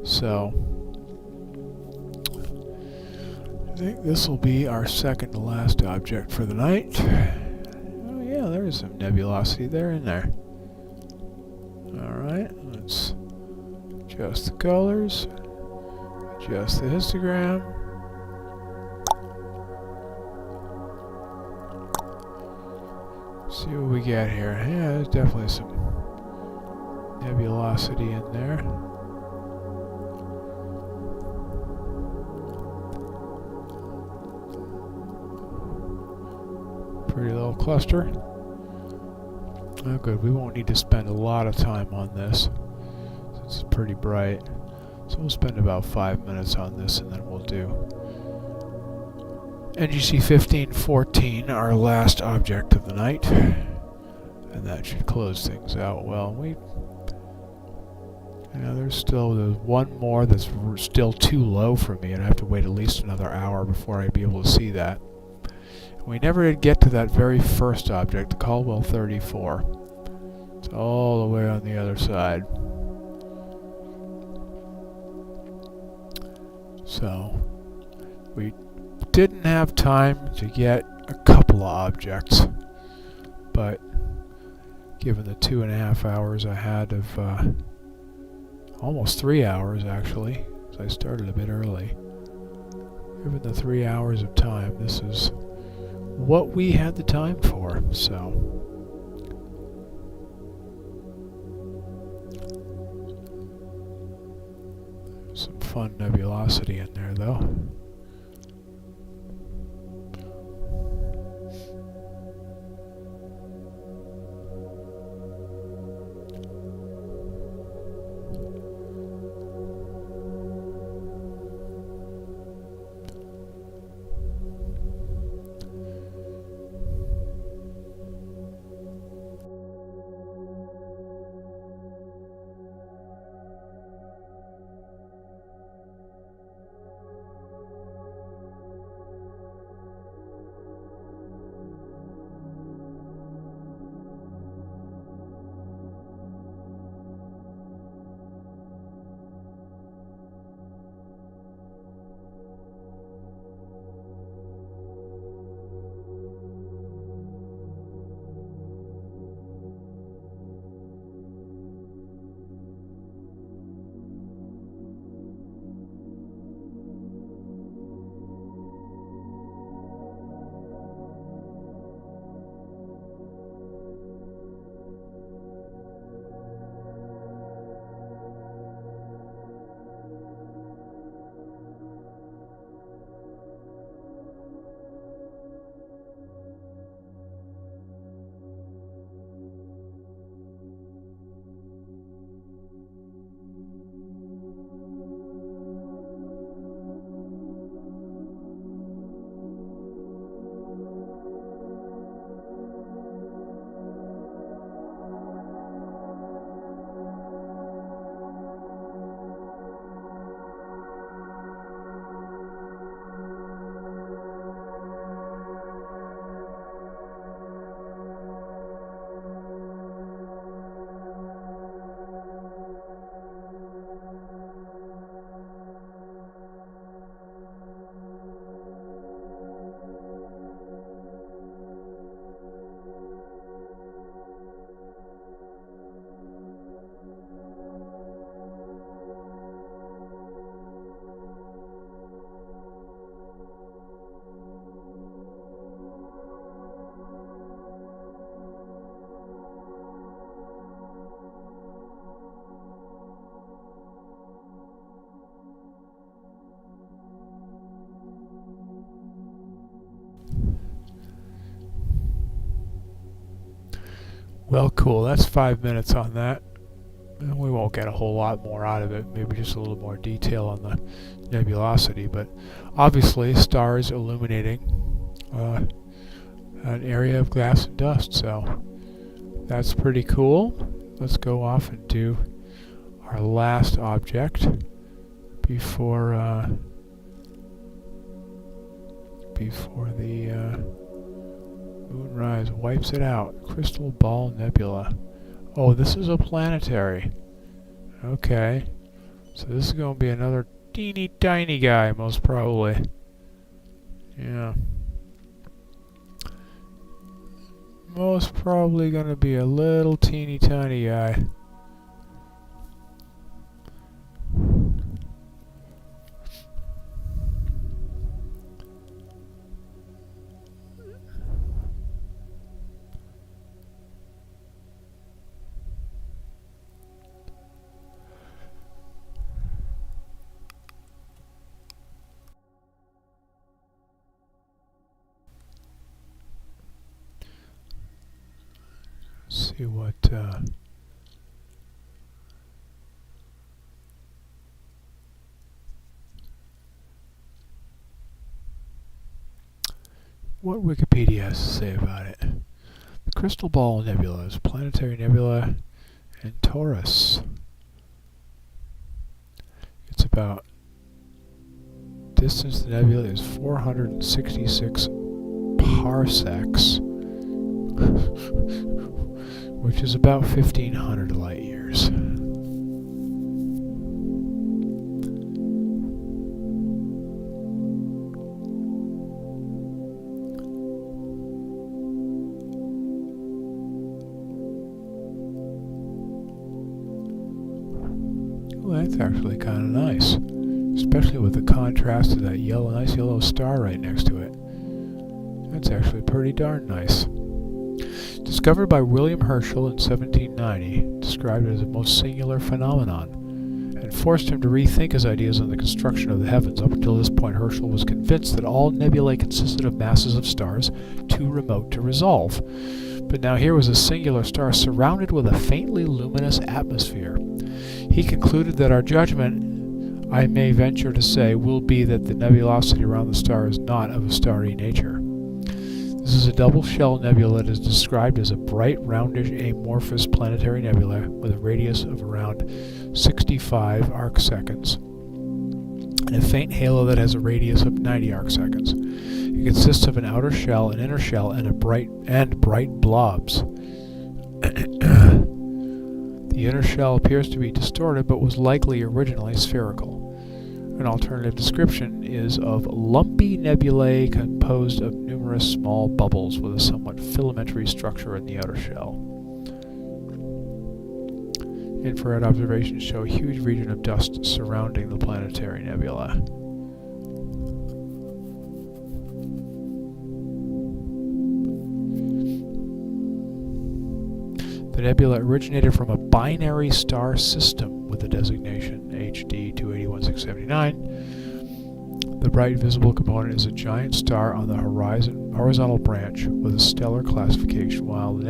So, I think this will be our second to last object for the night. Oh yeah, there's some nebulosity there in there. Alright, let's adjust the colors, adjust the histogram. See what we get here. Yeah, there's definitely some nebulosity in there. Pretty little cluster. Oh good, we won't need to spend a lot of time on this. It's pretty bright. So we'll spend about 5 minutes on this and then we'll do NGC 1514, our last object of the night, and that should close things out well. There's one more that's still too low for me, and I have to wait at least another hour before I'd be able to see that. We never did get to that very first object, the Caldwell 34. It's all the way on the other side. So, we didn't have time to get a couple of objects, but given the 2.5 hours I had of, almost 3 hours actually, because I started a bit early, given the 3 hours of time, this is what we had the time for, so. Some fun nebulosity in there though. Well, cool. That's 5 minutes on that. And we won't get a whole lot more out of it. Maybe just a little more detail on the nebulosity. But obviously, stars illuminating an area of gas and dust. So that's pretty cool. Let's go off and do our last object before the moonrise wipes it out. Crystal Ball Nebula. Oh, this is a planetary. Okay. So this is going to be another teeny tiny guy, most probably. Yeah. Most probably going to be a little teeny tiny guy. See what Wikipedia has to say about it. The Crystal Ball Nebula is a planetary nebula in Taurus. It's about distance to the nebula is 466 parsecs, which is about 1,500 light years. Well, that's actually kind of nice, especially with the contrast to that nice yellow star right next to it. That's actually pretty darn nice. Discovered by William Herschel in 1790, described as a most singular phenomenon, and forced him to rethink his ideas on the construction of the heavens. Up until this point, Herschel was convinced that all nebulae consisted of masses of stars too remote to resolve. But now here was a singular star surrounded with a faintly luminous atmosphere. He concluded that our judgment, I may venture to say, will be that the nebulosity around the star is not of a starry nature. This is a double-shell nebula that is described as a bright, roundish, amorphous planetary nebula with a radius of around 65 arcseconds and a faint halo that has a radius of 90 arcseconds. It consists of an outer shell, an inner shell, and bright blobs. The inner shell appears to be distorted, but was likely originally spherical. An alternative description is of lumpy nebulae composed of numerous small bubbles with a somewhat filamentary structure in the outer shell. Infrared observations show a huge region of dust surrounding the planetary nebula. The nebula originated from a binary star system with the designation HD 281679. The bright visible component is a giant star on the horizontal branch with a stellar classification, while the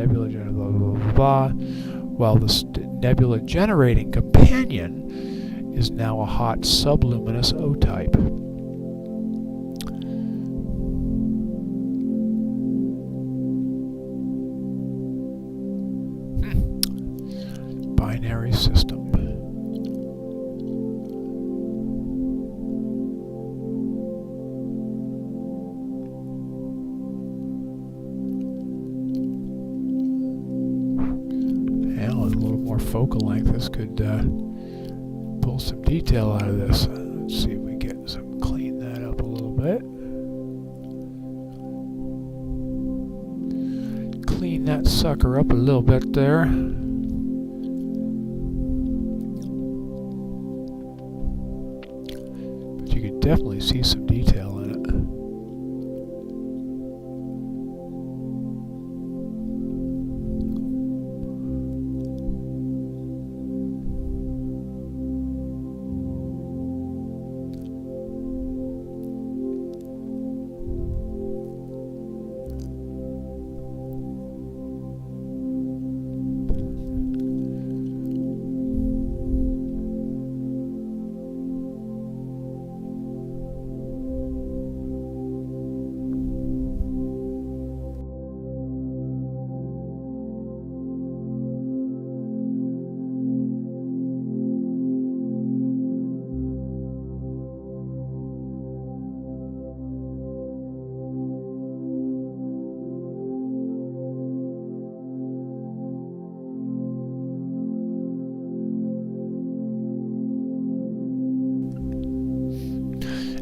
nebula generating companion is now a hot subluminous O-type. Binary system. Focal length, this could pull some detail out of this. Let's see if we can clean that up a little bit. Clean that sucker up a little bit there. But you can definitely see some detail in it.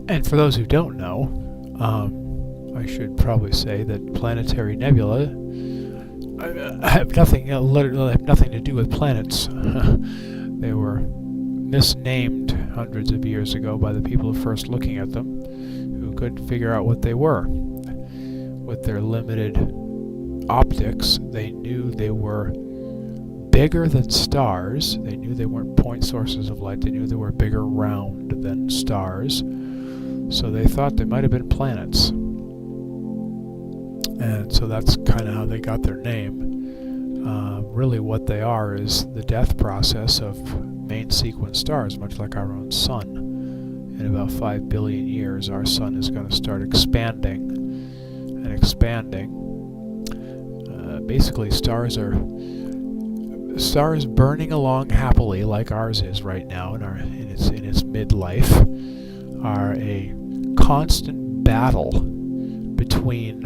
And for those who don't know, I should probably say that planetary nebula have nothing, literally have nothing to do with planets. They were misnamed hundreds of years ago by the people first looking at them, who couldn't figure out what they were. With their limited optics, they knew they were bigger than stars. They knew they weren't point sources of light. They knew they were bigger round than stars. So they thought they might have been planets. And so that's kind of how they got their name. Really what they are is the death process of main sequence stars, much like our own sun. In about 5 billion years, our sun is going to start expanding and expanding. Basically, stars burning along happily, like ours is right now in its midlife, are a constant battle between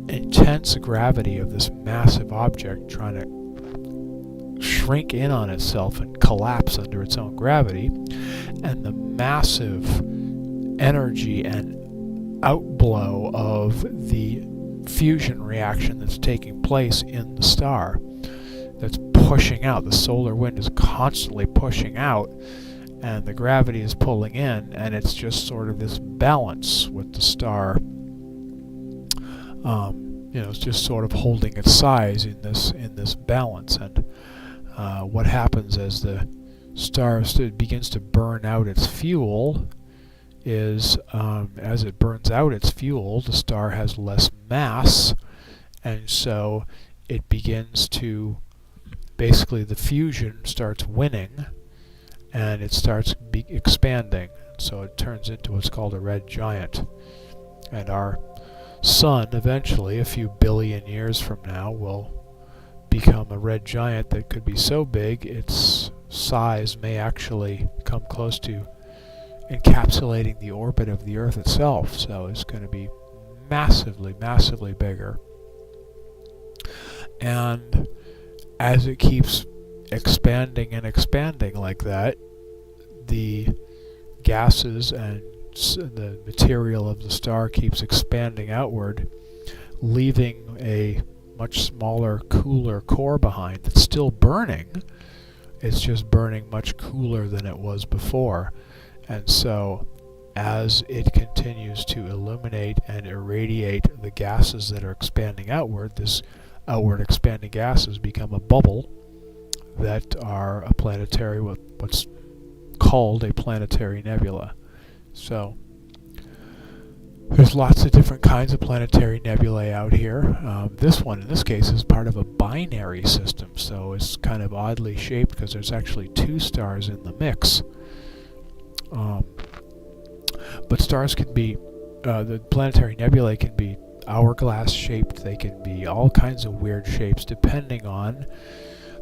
intense gravity of this massive object trying to shrink in on itself and collapse under its own gravity, and the massive energy and outblow of the fusion reaction that's taking place in the star, that's pushing out. The solar wind is constantly pushing out, and the gravity is pulling in, and it's just sort of this balance with the star. It's just sort of holding its size in this balance. And what happens as the star begins to burn out its fuel is, as it burns out its fuel, the star has less mass, and so it begins to, basically the fusion starts winning, and it starts expanding. So it turns into what's called a red giant. And our sun, eventually, a few billion years from now, will become a red giant that could be so big its size may actually come close to encapsulating the orbit of the Earth itself. So it's going to be massively, massively bigger. And as it keeps expanding and expanding like that, the gases and the material of the star keeps expanding outward, leaving a much smaller, cooler core behind that's still burning. It's just burning much cooler than it was before. And so as it continues to illuminate and irradiate the gases that are expanding outward, this outward expanding gases become a bubble that are a planetary, what's called a planetary nebula. So there's lots of different kinds of planetary nebulae out here. This one, in this case, is part of a binary system, so it's kind of oddly shaped because there's actually two stars in the mix. But stars can be, the planetary nebulae can be hourglass shaped. They can be all kinds of weird shapes depending on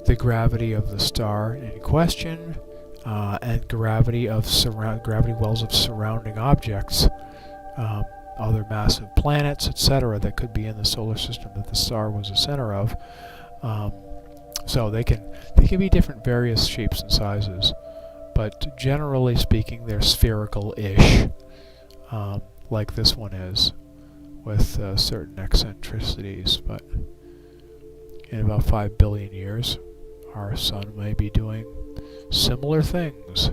the gravity of the star in question, and gravity wells of surrounding objects, other massive planets, etc., that could be in the solar system that the star was the center of. So they can be different, various shapes and sizes, but generally speaking, they're spherical-ish, like this one is, with certain eccentricities. But in about 5 billion years, our sun may be doing similar things.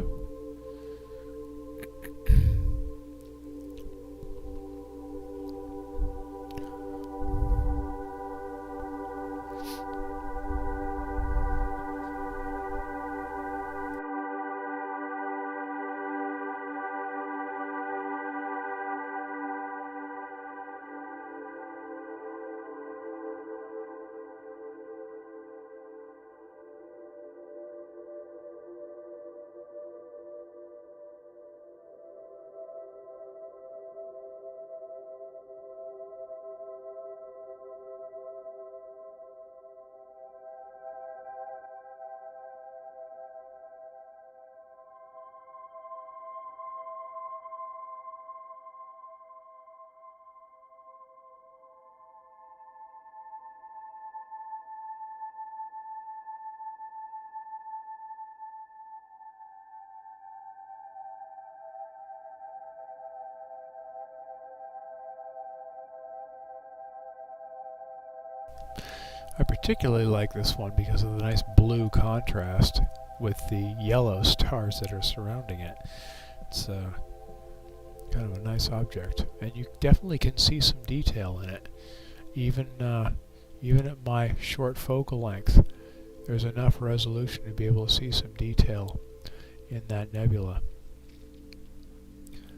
I particularly like this one because of the nice blue contrast with the yellow stars that are surrounding it. It's kind of a nice object, and you definitely can see some detail in it. Even at my short focal length, there's enough resolution to be able to see some detail in that nebula.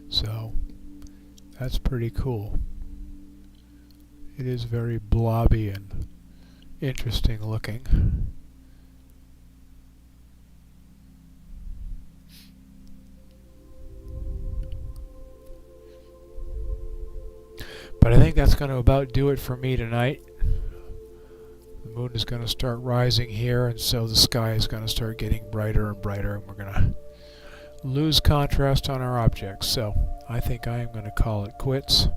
So that's pretty cool. It is very blobby and interesting looking. But I think that's going to about do it for me tonight. The moon is going to start rising here, and so the sky is going to start getting brighter and brighter, and we're going to lose contrast on our objects. So I think I am going to call it quits.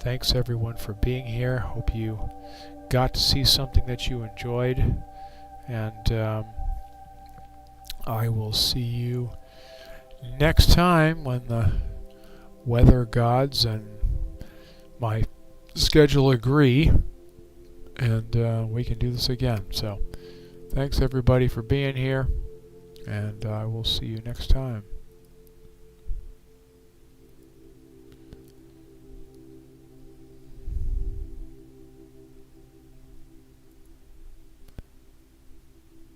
Thanks everyone for being here. Hope you got to see something that you enjoyed, and I will see you next time when the weather gods and my schedule agree, and we can do this again. So thanks everybody for being here, and I will see you next time.